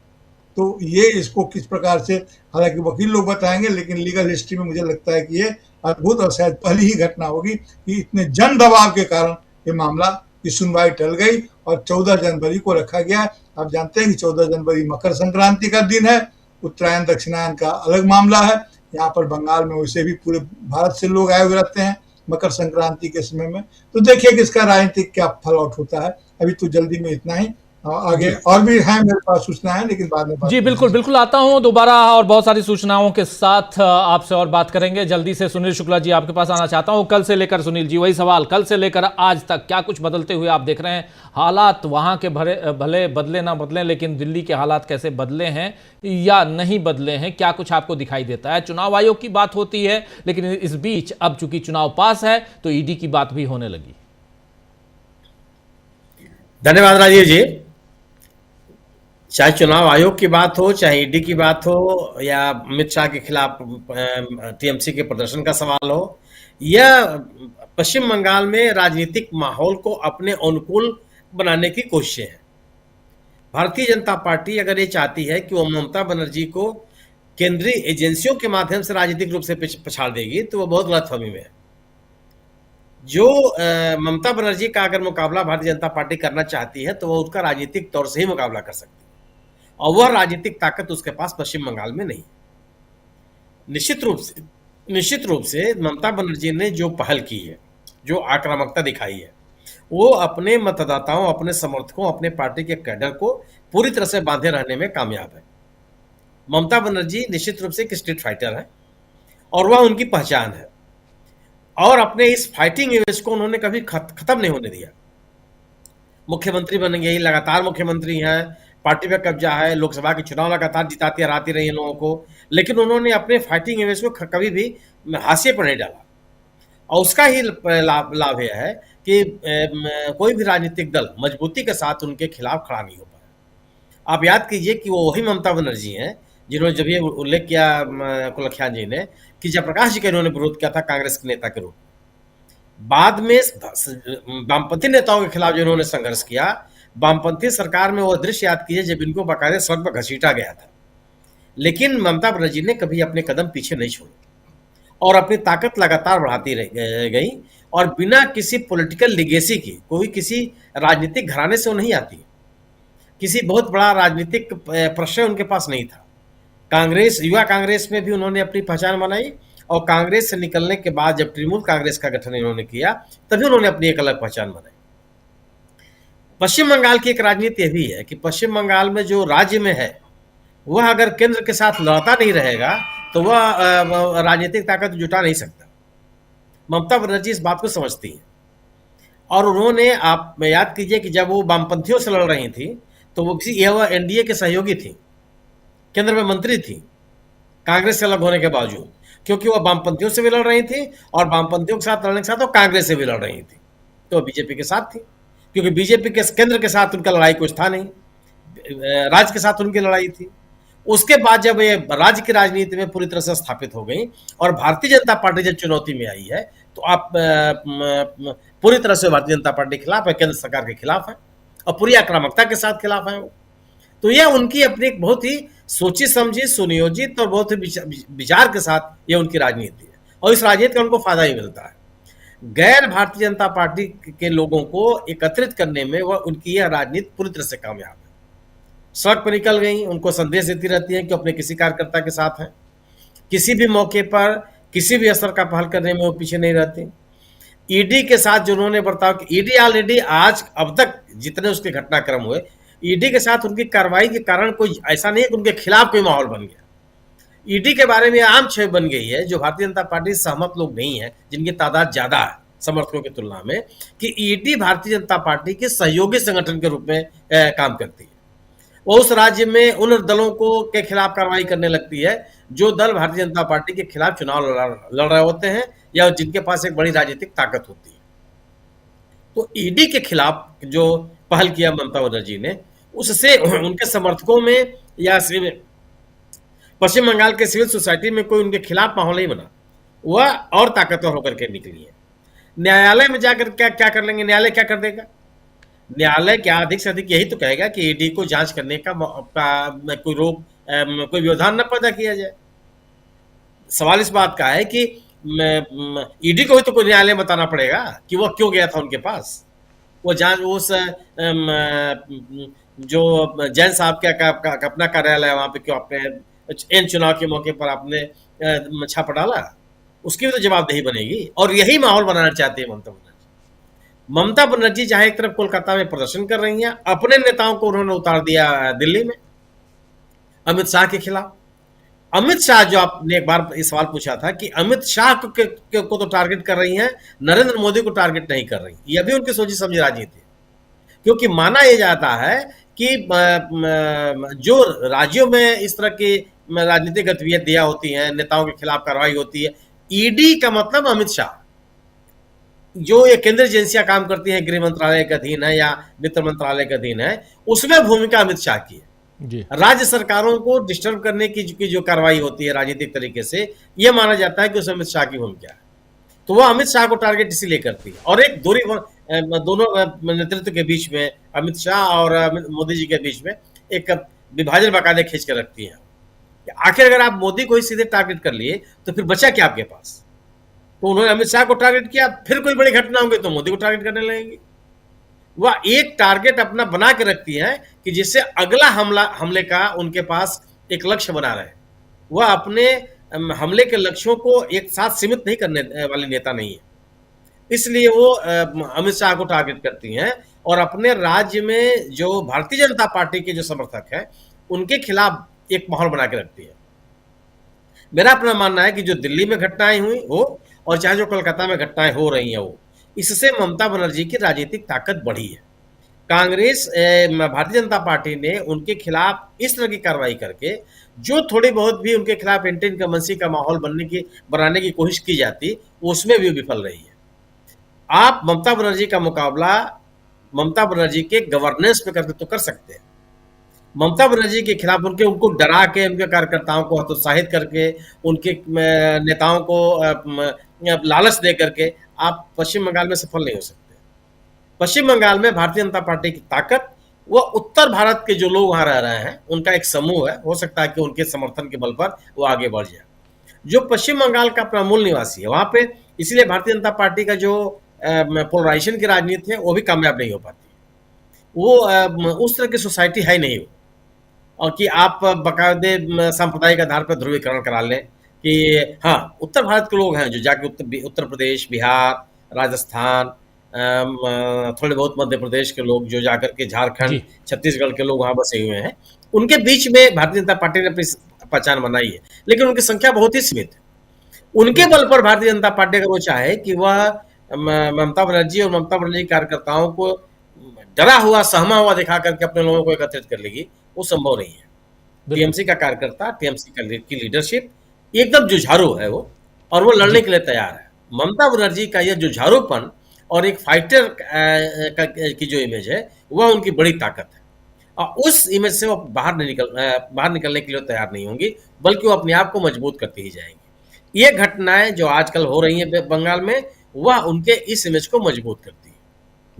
तो ये इसको किस प्रकार से, हालांकि वकील लोग बताएंगे, लेकिन लीगल हिस्ट्री में मुझे लगता है कि ये अद्भुत और शायद पहली ही घटना होगी कि इतने जन दबाव के कारण ये मामला की सुनवाई टल गई और 14 जनवरी को रखा गया। आप जानते हैं कि 14 जनवरी मकर संक्रांति का दिन है, उत्तरायण दक्षिणायन का अलग मामला है। यहाँ पर बंगाल में वैसे भी पूरे भारत से लोग आए हुए रहते हैं मकर संक्रांति के समय में। तो देखिए कि इसका राजनीतिक क्या फल आउट होता है। अभी तो जल्दी में इतना ही, आगे और भी है मेरे पास सूचना है, लेकिन बाद में
जी बिल्कुल आता हूं दोबारा और बहुत सारी सूचनाओं के साथ आपसे और बात करेंगे। जल्दी से सुनील शुक्ला जी आपके पास आना चाहता हूं। कल से लेकर सुनील जी वही सवाल, कल से लेकर आज तक क्या कुछ बदलते हुए आप देख रहे हैं? हालात वहां के भले बदले ना बदले, लेकिन दिल्ली के हालात कैसे बदले हैं या नहीं बदले हैं, क्या कुछ आपको दिखाई देता है? चुनाव आयोग की बात होती है, लेकिन इस बीच अब चूंकि चुनाव पास है तो ईडी की बात भी होने लगी।
धन्यवाद राजीव जी। चाहे चुनाव आयोग की बात हो, चाहे ईडी की बात हो, या अमित शाह के खिलाफ टीएमसी के प्रदर्शन का सवाल हो, या पश्चिम बंगाल में राजनीतिक माहौल को अपने अनुकूल बनाने की कोशिशें हैं। भारतीय जनता पार्टी अगर ये चाहती है कि वो ममता बनर्जी को केंद्रीय एजेंसियों के माध्यम से राजनीतिक रूप से पछाड़ देगी, तो वो बहुत गलतफहमी में है। जो ममता बनर्जी का अगर मुकाबला भारतीय जनता पार्टी करना चाहती है तो वो उसका राजनीतिक तौर से ही मुकाबला कर सकती है, और वह राजनीतिक ताकत उसके पास पश्चिम बंगाल में नहीं। निश्चित रूप से ममता बनर्जी ने जो पहल की है, जो आक्रामकता दिखाई है, वो अपने मतदाताओं, अपने समर्थकों, अपने पार्टी के कैडर को पूरी तरह से बांधे रहने में कामयाब है। ममता बनर्जी निश्चित रूप से एक स्ट्रीट फाइटर है और वह उनकी पहचान है, और अपने इस फाइटिंग इमेज को उन्होंने कभी खत्म नहीं होने दिया। मुख्यमंत्री बन गई, लगातार मुख्यमंत्री हैं, पार्टी पे कब्जा है, लोकसभा के चुनाव लगातार जिताती हराती रही लोगों को, लेकिन उन्होंने अपने फाइटिंग इमेज को कभी भी हाशिए पर नहीं डाला। और उसका ही लाभ यह है कि कोई भी राजनीतिक दल मजबूती के साथ उनके खिलाफ खड़ा नहीं हो पाया। आप याद कीजिए कि वो वही ममता बनर्जी हैं जिन्होंने जब ये उल्लेख किया कुलख्यान जी ने कि जयप्रकाश जी का इन्होंने विरोध किया था कांग्रेस के नेता के रूप में। बाद में वामपंथी नेताओं के खिलाफ जो इन्होंने संघर्ष किया, वामपंथी सरकार में वो दृश्य याद कीजिए जब इनको बाकायदे सड़क पर घसीटा गया था। लेकिन ममता बनर्जी ने कभी अपने कदम पीछे नहीं छोड़े और अपनी ताकत लगातार बढ़ाती गई, और बिना किसी पॉलिटिकल लिगेसी की, कोई किसी राजनीतिक घराने से वो नहीं आती, किसी बहुत बड़ा राजनीतिक प्रश्न उनके पास नहीं था। कांग्रेस, युवा कांग्रेस में भी उन्होंने अपनी पहचान बनाई, और कांग्रेस से निकलने के बाद जब तृणमूल कांग्रेस का गठन इन्होंने किया तभी उन्होंने अपनी एक अलग पहचान बनाई। पश्चिम बंगाल की एक राजनीति यह भी है कि पश्चिम बंगाल में जो राज्य में है वह अगर केंद्र के साथ लड़ता नहीं रहेगा तो वह राजनीतिक ताकत जुटा नहीं सकता। ममता बनर्जी इस बात को समझती है, और उन्होंने, आप याद कीजिए कि जब वो वामपंथियों से लड़ रही थी तो वो एनडीए के सहयोगी थी, केंद्र में मंत्री थी, कांग्रेस से अलग होने के बावजूद, क्योंकि वो वामपंथियों से भी लड़ रही थी और वामपंथियों के साथ लड़ने के साथ वो कांग्रेस से भी लड़ रही थी, तो बीजेपी के साथ थी, क्योंकि बीजेपी के केंद्र के साथ उनका लड़ाई कुछ था नहीं, राज्य के साथ उनकी लड़ाई थी। उसके बाद जब ये राज्य की राजनीति में पूरी तरह से स्थापित हो गई और भारतीय जनता पार्टी जब चुनौती में आई है, तो आप पूरी तरह से भारतीय जनता पार्टी के खिलाफ है, केंद्र सरकार के खिलाफ है और पूरी आक्रामकता के साथ खिलाफ है वो। तो यह उनकी अपनी एक बहुत ही सोची समझी, सुनियोजित और बहुत ही विचार के साथ ये उनकी राजनीति है, और इस राजनीति का उनको फायदा ही मिलता है। गैर भारतीय जनता पार्टी के लोगों को एकत्रित करने में वह उनकी यह राजनीति पूरी तरह से कामयाब है। सड़क पर निकल गई, उनको संदेश देती रहती है कि अपने किसी कार्यकर्ता के साथ हैं, किसी भी मौके पर किसी भी असर का पहल करने में वो पीछे नहीं रहती। ईडी के साथ जो उन्होंने बर्ताव, ईडी ऑलरेडी आज अब तक जितने उसके घटनाक्रम हुए, ईडी के साथ उनकी कार्रवाई के कारण कोई ऐसा नहीं है कि उनके खिलाफ कोई माहौल बन गया। ईडी के बारे में आम छवि बन गई है, जो भारतीय जनता पार्टी से सहमत लोग नहीं है, जिनकी तादाद ज्यादा है समर्थकों की तुलना में, कि ईडी भारतीय जनता पार्टी के सहयोगी संगठन के रूप में काम करती है। वो उस राज्य में उन दलों को के खिलाफ कार्रवाई करने लगती है जो दल भारतीय जनता पार्टी के खिलाफ चुनाव लड़ रहे होते हैं या जिनके पास एक बड़ी राजनीतिक ताकत होती है। तो ईडी के खिलाफ जो पहल किया ममता बनर्जी ने, उससे उनके समर्थकों में या पश्चिम बंगाल के सिविल सोसाइटी में कोई उनके खिलाफ माहौल नहीं बना, वह और ताकतवर होकर के निकली है। न्यायालय में जाकर क्या कर लेंगे, न्यायालय क्या कर देगा? न्यायालय क्या अधिक से अधिक यही तो कहेगा कि ईडी को जांच करने का कोई रोक, कोई व्यवधान न पैदा किया जाए। सवाल इस बात का है कि ईडी को ही तो कोई न्यायालय बताना पड़ेगा कि वह क्यों गया था उनके पास। वो जांच उस जो जैन साहब का अपना कार्यालय वहां पे क्यों अपने इन चुनाव के मौके पर आपने छापा डाला, उसकी भी तो जवाबदेही बनेगी। और यही माहौल बनाना चाहती है ममता बनर्जी जहां एक तरफ कोलकाता में प्रदर्शन कर रही हैं, अपने नेताओं को उन्होंने उतार दिया दिल्ली में अमित शाह के खिलाफ। अमित शाह, जो आपने एक बार इस सवाल पूछा था कि अमित शाह को तो टारगेट कर रही हैं, नरेंद्र मोदी को टारगेट नहीं कर रही, यह भी उनकी सोची समझी राजनीति है। क्योंकि माना यह जाता है कि जो राज्यों में इस तरह की राजनीतिक गतिविधियां होती हैं, नेताओं के खिलाफ कार्रवाई होती है, ईडी का मतलब अमित शाह, जो ये केंद्रीय एजेंसियां काम करती हैं, गृह मंत्रालय के अधीन है या वित्त मंत्रालय के अधीन है, उसमें भूमिका अमित शाह की है। राज्य सरकारों को डिस्टर्ब करने की जो कार्रवाई होती है राजनीतिक तरीके से, यह माना जाता है कि उसमें अमित शाह की भूमिका है। तो वह अमित शाह को टारगेट इसीलिए करती है। और एक दूरी दोनों नेतृत्व के बीच में, अमित शाह और मोदी जी के बीच में एक विभाजन बाकायदे खींच कर रखती है। आखिर अगर आप मोदी को ही सीधे टारगेट कर लिए तो फिर बचा क्या आपके पास? तो उन्होंने अमित शाह को टारगेट किया, फिर कोई बड़ी घटना होगी तो मोदी को टारगेट करने लगेंगे। वह एक टारगेट अपना बना के रखती है कि जिससे अगला हमले का उनके पास एक लक्ष्य बना रहे। वह अपने हमले के लक्ष्यों को एक साथ सीमित नहीं करने वाली नेता नहीं है, इसलिए वो अमित शाह को टारगेट करती हैं और अपने राज्य में जो भारतीय जनता पार्टी के जो समर्थक हैं उनके खिलाफ एक माहौल बना के रखती है। मेरा अपना मानना है कि जो दिल्ली में घटनाएं हुई हो और चाहे जो कोलकाता में घटनाएं हो रही हैं, वो इससे ममता बनर्जी की राजनीतिक ताकत बढ़ी है। कांग्रेस, भारतीय जनता पार्टी ने उनके खिलाफ इस तरह की कार्रवाई करके जो थोड़ी बहुत भी उनके खिलाफ एंटी इनकम्बेंसी का माहौल बनाने की कोशिश की जाती, उसमें भी विफल रही है। आप ममता बनर्जी का मुकाबला ममता बनर्जी के गवर्नेंस पे करके तो कर सकते हैं। ममता बनर्जी के खिलाफ उनको डरा के, उनके कार्यकर्ताओं को हतोत्साहित करके, उनके नेताओं को लालच दे करके आप पश्चिम बंगाल में सफल नहीं हो सकते। पश्चिम बंगाल में भारतीय जनता पार्टी की ताकत, वह उत्तर भारत के जो लोग वहां रह रहे हैं उनका एक समूह है, हो सकता है कि उनके समर्थन के बल पर वो आगे बढ़ जाए। जो पश्चिम बंगाल का अपना मूल निवासी है वहां पे, इसलिए भारतीय जनता पार्टी का जो पोलराइजेशन की राजनीति है वो भी कामयाब नहीं हो पाती। वो उस तरह की सोसाइटी है नहीं, और कि आप बाकायदे सांप्रदायिक आधार पर ध्रुवीकरण करा लें कि हाँ उत्तर भारत के लोग हैं जो जाके उत्तर प्रदेश, बिहार, राजस्थान, थोड़े बहुत मध्य प्रदेश के लोग जो जाकर के झारखंड, छत्तीसगढ़ के लोग वहां बसे हुए हैं, उनके बीच में भारतीय जनता पार्टी ने अपनी पहचान बनाई है, लेकिन उनकी संख्या बहुत ही सीमित है। उनके बल पर भारतीय जनता पार्टी अगर वो चाहे कि वह ममता बनर्जी और ममता बनर्जी कार्यकर्ताओं को डरा हुआ सहमा हुआ दिखा करके अपने लोगों को एकत्रित कर लेगी, वो संभव नहीं है। टीएमसी का कार्यकर्ता, टीएमसी की लीडरशिप एकदम जुझारू है वो, और वो लड़ने के लिए तैयार है। ममता बनर्जी का यह जुझारूपन और एक फाइटर की जो इमेज है वह उनकी बड़ी ताकत है, और उस इमेज से वो बाहर निकलने के लिए तैयार नहीं होंगी, बल्कि वो अपने आप को मजबूत करती ही जाएंगी। ये घटनाएं जो आजकल हो रही हैं बंगाल में, वह उनके इस इमेज को मजबूत करती है।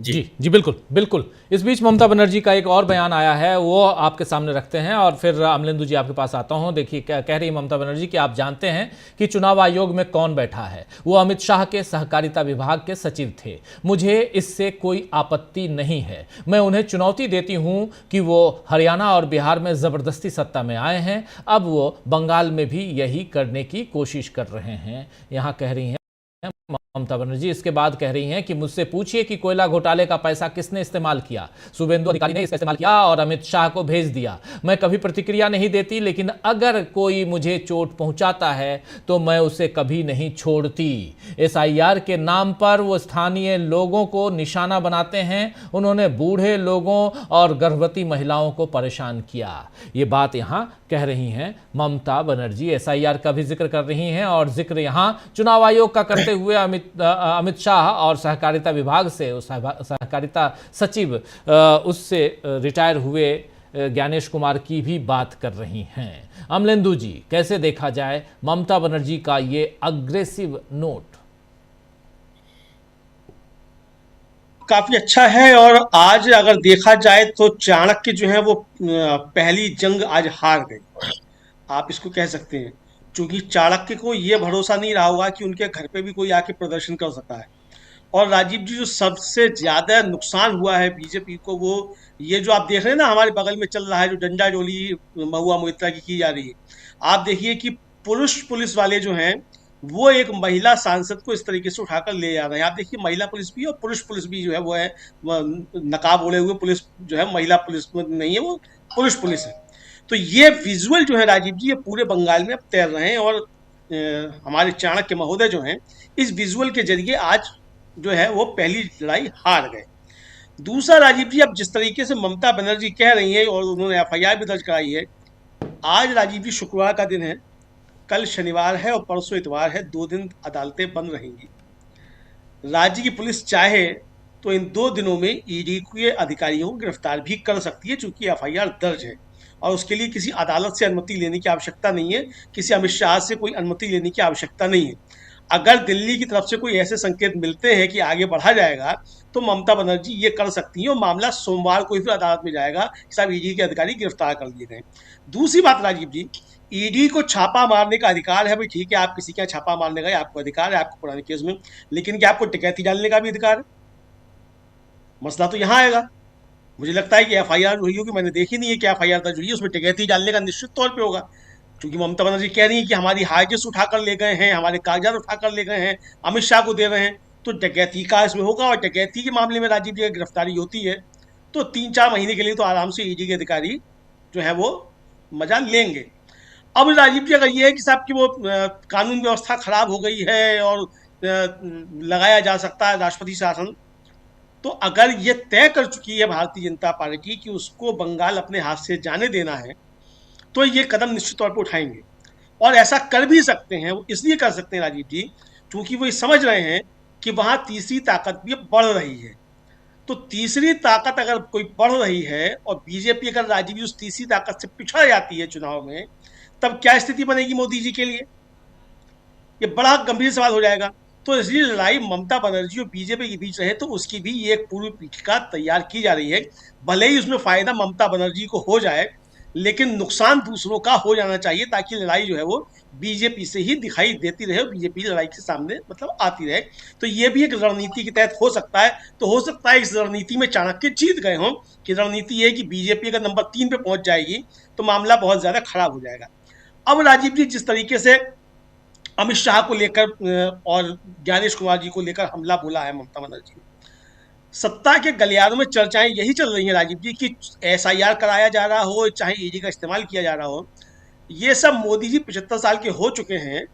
जी बिल्कुल बिल्कुल। इस बीच ममता बनर्जी का एक और बयान आया है, वो आपके सामने रखते हैं और फिर अमलेंदु जी आपके पास आता हूं। देखिए क्या कह रही ममता बनर्जी कि आप जानते हैं कि चुनाव आयोग में कौन बैठा है, वो अमित शाह के सहकारिता विभाग के सचिव थे। मुझे इससे कोई आपत्ति नहीं है, मैं उन्हें चुनौती देती हूं कि वो हरियाणा और बिहार में जबरदस्ती सत्ता में आए हैं, अब वो बंगाल में भी यही करने की कोशिश कर रहे हैं, यहां कह रही हैं ममता बनर्जी। इसके बाद कह रही हैं कि मुझसे पूछिए कि कोयला घोटाले का पैसा किसने इस्तेमाल किया, शुभेंदु अधिकारी ने इसका इस्तेमाल किया और अमित शाह को भेज दिया। मैं कभी प्रतिक्रिया नहीं देती, लेकिन अगर कोई मुझे चोट पहुंचाता है तो मैं उसे कभी नहीं छोड़ती। एसआईआर के नाम पर वो स्थानीय लोगों को निशाना बनाते हैं, उन्होंने बूढ़े लोगों और गर्भवती महिलाओं को परेशान किया। ये बात यहां कह रही हैं ममता बनर्जी, एसआईआर का भी जिक्र कर रही हैं और जिक्र यहां चुनाव आयोग का करते हुए अमित शाह और सहकारिता विभाग से, सहकारिता सचिव उससे रिटायर हुए ज्ञानेश कुमार की भी बात कर रही हैं। अमलेंदु जी, कैसे देखा जाए ममता बनर्जी का ये अग्रेसिव नोट?
काफी अच्छा है, और आज अगर देखा जाए तो चाणक्य जो है वो पहली जंग आज हार गए, आप इसको कह सकते हैं, क्योंकि चाणक्य को ये भरोसा नहीं रहा होगा कि उनके घर पे भी कोई आके प्रदर्शन कर सकता है। और राजीव जी, जो सबसे ज्यादा नुकसान हुआ है बीजेपी को, वो ये जो आप देख रहे हैं ना हमारे बगल में चल रहा है, जो डंडा डोली महुआ मोइत्रा की जा रही है, आप देखिए कि पुरुष पुलिस वाले जो हैं वो एक महिला सांसद को इस तरीके से उठाकर ले जा रहे हैं। आप देखिए महिला पुलिस भी और पुरुष पुलिस भी जो है वो है नकाब ओढ़े हुए पुलिस जो है, महिला पुलिस नहीं है, वो पुरुष पुलिस है। तो ये विजुअल जो है राजीव जी, ये पूरे बंगाल में अब तैर रहे हैं, और हमारे चाणक्य महोदय जो हैं इस विजुअल के जरिए आज जो है वो पहली लड़ाई हार गए। दूसरा राजीव जी, अब जिस तरीके से ममता बनर्जी कह रही है और उन्होंने एफआईआर भी दर्ज कराई है, आज राजीव जी शुक्रवार का दिन है, कल शनिवार है और परसों इतवार है, 2 दिन अदालतें बंद रहेंगी। राज्य की पुलिस चाहे तो इन 2 दिनों में ईडी के अधिकारियों को गिरफ्तार भी कर सकती है, चूंकि एफआईआर दर्ज है, और उसके लिए किसी अदालत से अनुमति लेने की आवश्यकता नहीं है, किसी अमित शाह से कोई अनुमति लेने की आवश्यकता नहीं है। अगर दिल्ली की तरफ से कोई ऐसे संकेत मिलते हैं कि आगे बढ़ा जाएगा, तो ममता बनर्जी ये कर सकती हैं, और मामला सोमवार को ही फिर अदालत में जाएगा, सब ईडी के अधिकारी गिरफ्तार कर लिए गए। दूसरी बात राजीव जी, ईडी को छापा मारने का अधिकार है, भाई ठीक है, आप किसी के यहाँ छापा मारने का आपको अधिकार है, आपको पुराने केस में, लेकिन क्या आपको डकैती डालने का भी अधिकार है? मसला तो यहाँ आएगा। मुझे लगता है कि एफआईआर हुई होगी, मैंने देखी नहीं है कि एफआईआर दर्ज हुई है, उसमें डकैती डालने का निश्चित तौर पे होगा, क्योंकि ममता बनर्जी कह रही है कि हमारी हार्डडिस्क उठाकर ले गए हैं, हमारे कागजात उठाकर ले गए हैं, अमित शाह को दे रहे हैं, तो डकैती का इसमें होगा। और डकैती के मामले में राजीव जी अगर गिरफ्तारी होती है तो 3-4 महीने के लिए तो आराम से ईडी के अधिकारी जो है वो मजा लेंगे। अब राजीव जी, अगर ये है कि साहब की वो कानून व्यवस्था खराब हो गई है और लगाया जा सकता है राष्ट्रपति शासन, तो अगर ये तय कर चुकी है भारतीय जनता पार्टी कि उसको बंगाल अपने हाथ से जाने देना है, तो ये कदम निश्चित तौर पर उठाएंगे, और ऐसा कर भी सकते हैं। वो इसलिए कर सकते हैं राजीव जी, क्योंकि वो समझ रहे हैं कि वहां तीसरी ताकत भी बढ़ रही है। तो तीसरी ताकत अगर कोई बढ़ रही है और बीजेपी अगर राजीव जी उस तीसरी ताकत से पिछड़ जाती है चुनाव में, तब क्या स्थिति बनेगी मोदी जी के लिए? ये बड़ा गंभीर सवाल हो जाएगा। तो इसलिए लड़ाई ममता बनर्जी और बीजेपी के बीच रहे, तो उसकी भी एक पूर्व पीठिका तैयार की जा रही है। भले ही उसमें फायदा ममता बनर्जी को हो जाए, लेकिन नुकसान दूसरों का हो जाना चाहिए, ताकि लड़ाई जो है वो बीजेपी से ही दिखाई देती रहे और बीजेपी लड़ाई के सामने मतलब आती रहे। तो ये भी एक रणनीति के तहत हो सकता है। तो हो सकता है इस रणनीति में चाणक्य जीत गए हों, कि रणनीति है कि बीजेपी अगर नंबर 3 पे पहुंच जाएगी तो मामला बहुत ज्यादा खराब हो जाएगा। अब राजीव जी, जिस तरीके से अमित शाह को लेकर और ज्ञानेश कुमार जी को लेकर हमला बोला है ममता बनर्जी ने, सत्ता के गलियारों में चर्चाएं यही चल रही हैं राजीव जी कि एसआईआर कराया जा रहा हो, चाहे ईडी का इस्तेमाल किया जा रहा हो। ये सब मोदी जी 75 साल के हो चुके हैं,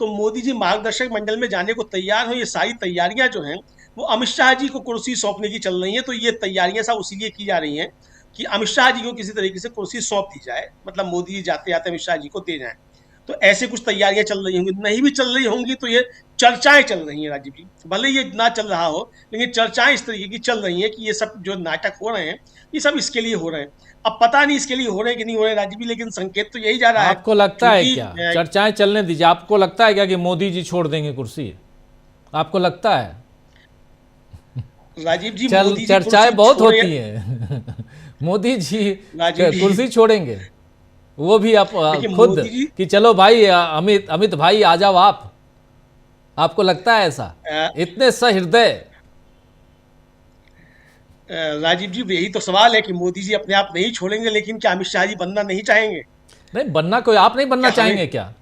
तो मोदी जी मार्गदर्शक मंडल में जाने को तैयार हो। ये सारी तैयारियां जो हैं वो अमित शाह जी को कुर्सी सौंपने की चल रही हैं। तो ये तैयारियां सब उसी लिए की जा रही हैं कि अमित शाह जी को किसी तरीके से कुर्सी सौंप दी जाए, मतलब मोदी जी जाते जाते अमित शाह जी को दे जाएं। तो ऐसे कुछ तैयारियां चल रही होंगी, नहीं भी चल रही होंगी तो ये चर्चाएं चल रही हैं राजीव जी। भले ये ना चल रहा हो, लेकिन चर्चाएं इस तरीके की चल रही हैं कि ये सब जो नाटक हो रहे हैं ये सब इसके लिए हो रहे हैं। अब पता नहीं इसके लिए हो रहे हैं कि नहीं हो रहे हैं राजीव जी, लेकिन संकेत तो यही जा रहा है।
आपको लगता है
क्योंकि,
क्या, चर्चाएं चलने दीजिए, आपको लगता है क्या कि मोदी जी छोड़ देंगे कुर्सी? आपको लगता है?
राजीव जी मोदी जी
चर्चाएं
कुर्सी
बहुत
छोड़े-
होती हैं मोदी जी
राजीव जी-
कुर्सी छोड़ेंगे, वो भी आप
देखिए,
खुद
मोदी जी-
कि चलो भाई अमित भाई आ जाओ आपको लगता है ऐसा? इतने सहृदय?
राजीव जी यही तो सवाल है कि मोदी जी अपने आप नहीं छोड़ेंगे, लेकिन क्या अमित शाह जी बनना नहीं चाहेंगे?
नहीं बनना, कोई आप नहीं बनना
क्या हमें-
चाहेंगे क्या?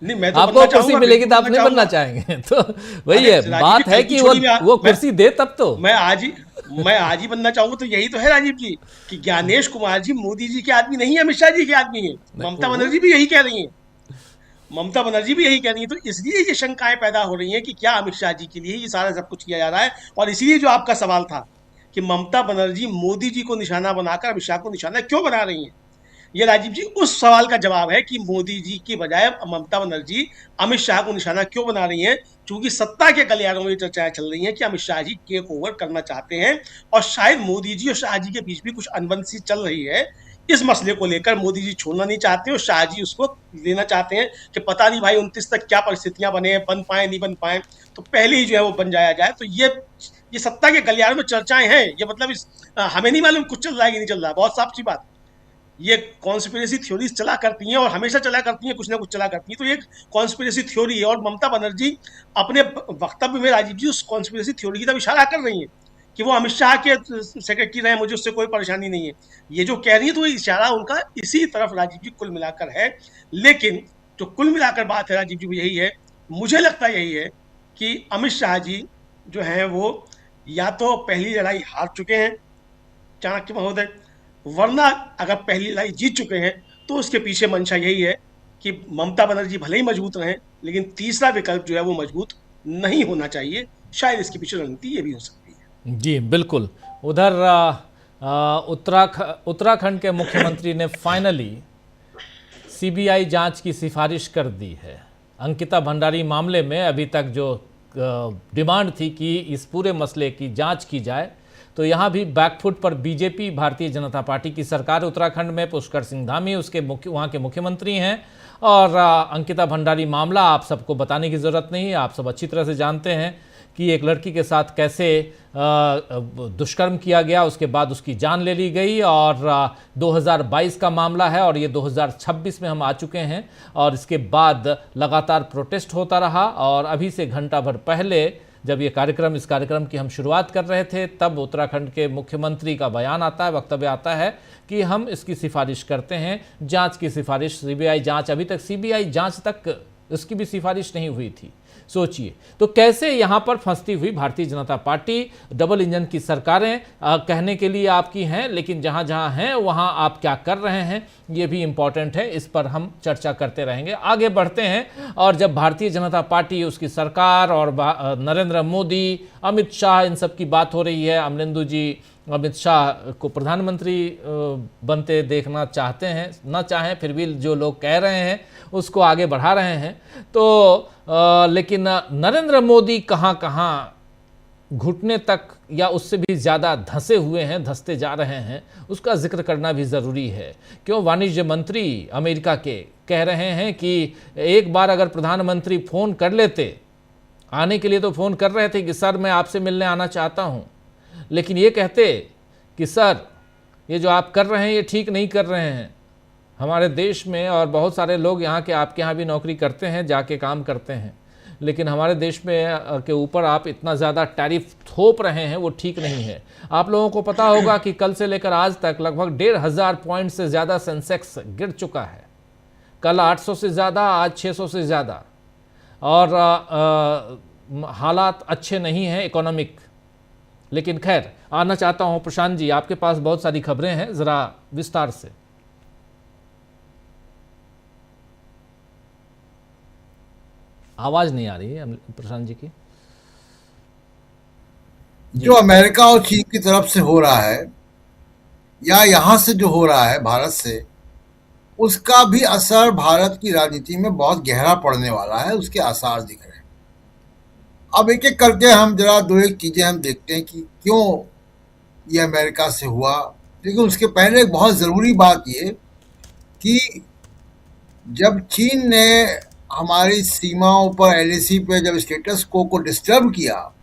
नहीं, मैं तो
आपको
बनना
कुर्सी
चाहूंगा,
मिलेगी तो
बिल्कुल
आप नहीं बनना
चाहूंगा।
चाहेंगे तो वही
अरे
है
राजीव जी,
बात है
कल
कि
की
वो
छोड़ी में
वो
मैं-
कुर्सी दे तब तो।
मैं आज ही बनना चाहूंगा। तो यही तो है राजीव जी कि ज्ञानेश कुमार जी मोदी जी के आदमी नहीं है, अमित शाह जी के आदमी है। ममता बनर्जी भी यही कह रही है। ममता बनर्जी भी यही कह रही है। तो इसलिए ये शंकाएं पैदा हो रही हैं कि क्या अमित शाह जी के लिए ये सारा सब कुछ किया जा रहा है। और इसीलिए जो आपका सवाल था कि ममता बनर्जी मोदी जी को निशाना बनाकर अमित शाह को निशाना क्यों बना रही हैं, ये राजीव जी उस सवाल का जवाब है कि मोदी जी की बजाय ममता बनर्जी अमित शाह को निशाना क्यों बना रही हैं। क्योंकि सत्ता के गलियारों में ये चर्चाएं चल रही हैं कि अमित शाह जी टेक ओवर करना चाहते हैं और शायद मोदी जी और शाह जी के बीच भी कुछ अनबन सी चल रही है। इस मसले को लेकर मोदी जी छोड़ना नहीं चाहते और शाह जी उसको लेना चाहते हैं कि पता नहीं भाई 29 तक क्या परिस्थितियां बने, बन पाए नहीं बन पाए, तो पहले ही जो है वो बन जाया जाए। तो ये सत्ता के गलियारों में चर्चाएं हैं। ये मतलब हमें नहीं मालूम कुछ चल रहा है कि नहीं चल रहा है। बहुत साफ सी बात, ये कॉन्स्पिरेसी थ्योरीज चला करती हैं और हमेशा चला करती हैं, कुछ ना कुछ चला करती हैं। तो ये कॉन्स्पिरेसी थ्योरी है और ममता बनर्जी अपने वक्तव्य में राजीव जी उस कॉन्स्पिरेसी थ्योरी की तरफ इशारा कर रही हैं कि वो अमित शाह के सेक्रेटरी रहे, मुझे उससे कोई परेशानी नहीं है। ये जो कह रही है तो ये इशारा उनका इसी तरफ राजीव जी कुल मिलाकर है। लेकिन जो कुल मिलाकर बात है राजीव जी वो यही है, मुझे लगता यही है कि अमित शाह जी जो हैं वो या तो पहली लड़ाई हार चुके हैं चाणक्य महोदय, वरना अगर पहली लड़ाई जीत चुके हैं तो उसके पीछे मंशा यही है कि ममता बनर्जी भले ही मजबूत रहें, लेकिन तीसरा विकल्प जो है वो मजबूत नहीं होना चाहिए। शायद इसके पीछे रणनीति ये भी हो सकती है।
जी बिल्कुल। उधर उत्तराखंड के मुख्यमंत्री ने फाइनली सीबीआई जांच की सिफारिश कर दी है। अंकिता भंडारी मामले में अभी तक जो डिमांड थी कि इस पूरे मसले की जांच की जाए, तो यहाँ भी बैकफुट पर बीजेपी, भारतीय जनता पार्टी की सरकार उत्तराखंड में। पुष्कर सिंह धामी वहाँ के मुख्यमंत्री हैं और अंकिता भंडारी मामला आप सबको बताने की ज़रूरत नहीं है, आप सब अच्छी तरह से जानते हैं कि एक लड़की के साथ कैसे दुष्कर्म किया गया, उसके बाद उसकी जान ले ली गई और 2022 का मामला है और ये 2026 में हम आ चुके हैं और इसके बाद लगातार प्रोटेस्ट होता रहा। और अभी से घंटा भर पहले जब इस कार्यक्रम की हम शुरुआत कर रहे थे, तब उत्तराखंड के मुख्यमंत्री का बयान आता है, वक्तव्य आता है कि हम इसकी सिफारिश करते हैं, जांच की सिफारिश, सीबीआई जांच। अभी तक सीबीआई जांच तक उसकी भी सिफारिश नहीं हुई थी। सोचिए तो कैसे यहाँ पर फंसती हुई Bharatiya Janata party, double engine की सरकारें कहने के लिए आपकी हैं, लेकिन जहाँ जहाँ हैं वहाँ आप क्या कर रहे हैं ये भी इम्पॉर्टेंट है। इस पर हम चर्चा करते रहेंगे, आगे बढ़ते हैं। और जब भारतीय जनता पार्टी, उसकी सरकार और नरेंद्र मोदी, अमित शाह, इन सब की बात हो रही है, अमरिंदर जी अमित शाह को प्रधानमंत्री बनते देखना चाहते हैं, ना चाहें फिर भी जो लोग कह रहे हैं उसको आगे बढ़ा रहे हैं। तो लेकिन नरेंद्र मोदी कहाँ कहाँ घुटने तक या उससे भी ज़्यादा धंसे हुए हैं, धंसते जा रहे हैं, उसका जिक्र करना भी ज़रूरी है। क्यों वाणिज्य मंत्री अमेरिका के कह रहे हैं कि एक बार अगर प्रधानमंत्री फ़ोन कर लेते, आने के लिए तो फ़ोन कर रहे थे कि सर मैं आपसे मिलने आना चाहता हूँ, लेकिन ये कहते कि सर ये जो आप कर रहे हैं ये ठीक नहीं कर रहे हैं। हमारे देश में और बहुत सारे लोग यहाँ के आपके यहाँ भी नौकरी करते हैं, जाके काम करते हैं, लेकिन हमारे देश में के ऊपर आप इतना ज़्यादा टैरिफ थोप रहे हैं, वो ठीक नहीं है। आप लोगों को पता होगा कि कल से लेकर आज तक लगभग 1500 पॉइंट से ज़्यादा सेंसेक्स गिर चुका है। कल 800 से ज़्यादा, आज 600 से ज़्यादा। और हालात अच्छे नहीं हैं इकोनॉमिक। लेकिन खैर, आना चाहता हूँ प्रशांत जी, आपके पास बहुत सारी खबरें हैं, ज़रा विस्तार से। आवाज नहीं आ रही है प्रशांत जी की।
जो अमेरिका और चीन की तरफ से हो रहा है या यहाँ से जो हो रहा है भारत से, उसका भी असर भारत की राजनीति में बहुत गहरा पड़ने वाला है, उसके आसार दिख रहे हैं। अब एक एक करके हम जरा दो एक चीजें हम देखते हैं कि क्यों ये अमेरिका से हुआ। लेकिन उसके पहले एक बहुत जरूरी बात ये कि जब चीन ने हमारी सीमाओं पर LAC पे जब स्टेटस को डिस्टर्ब किया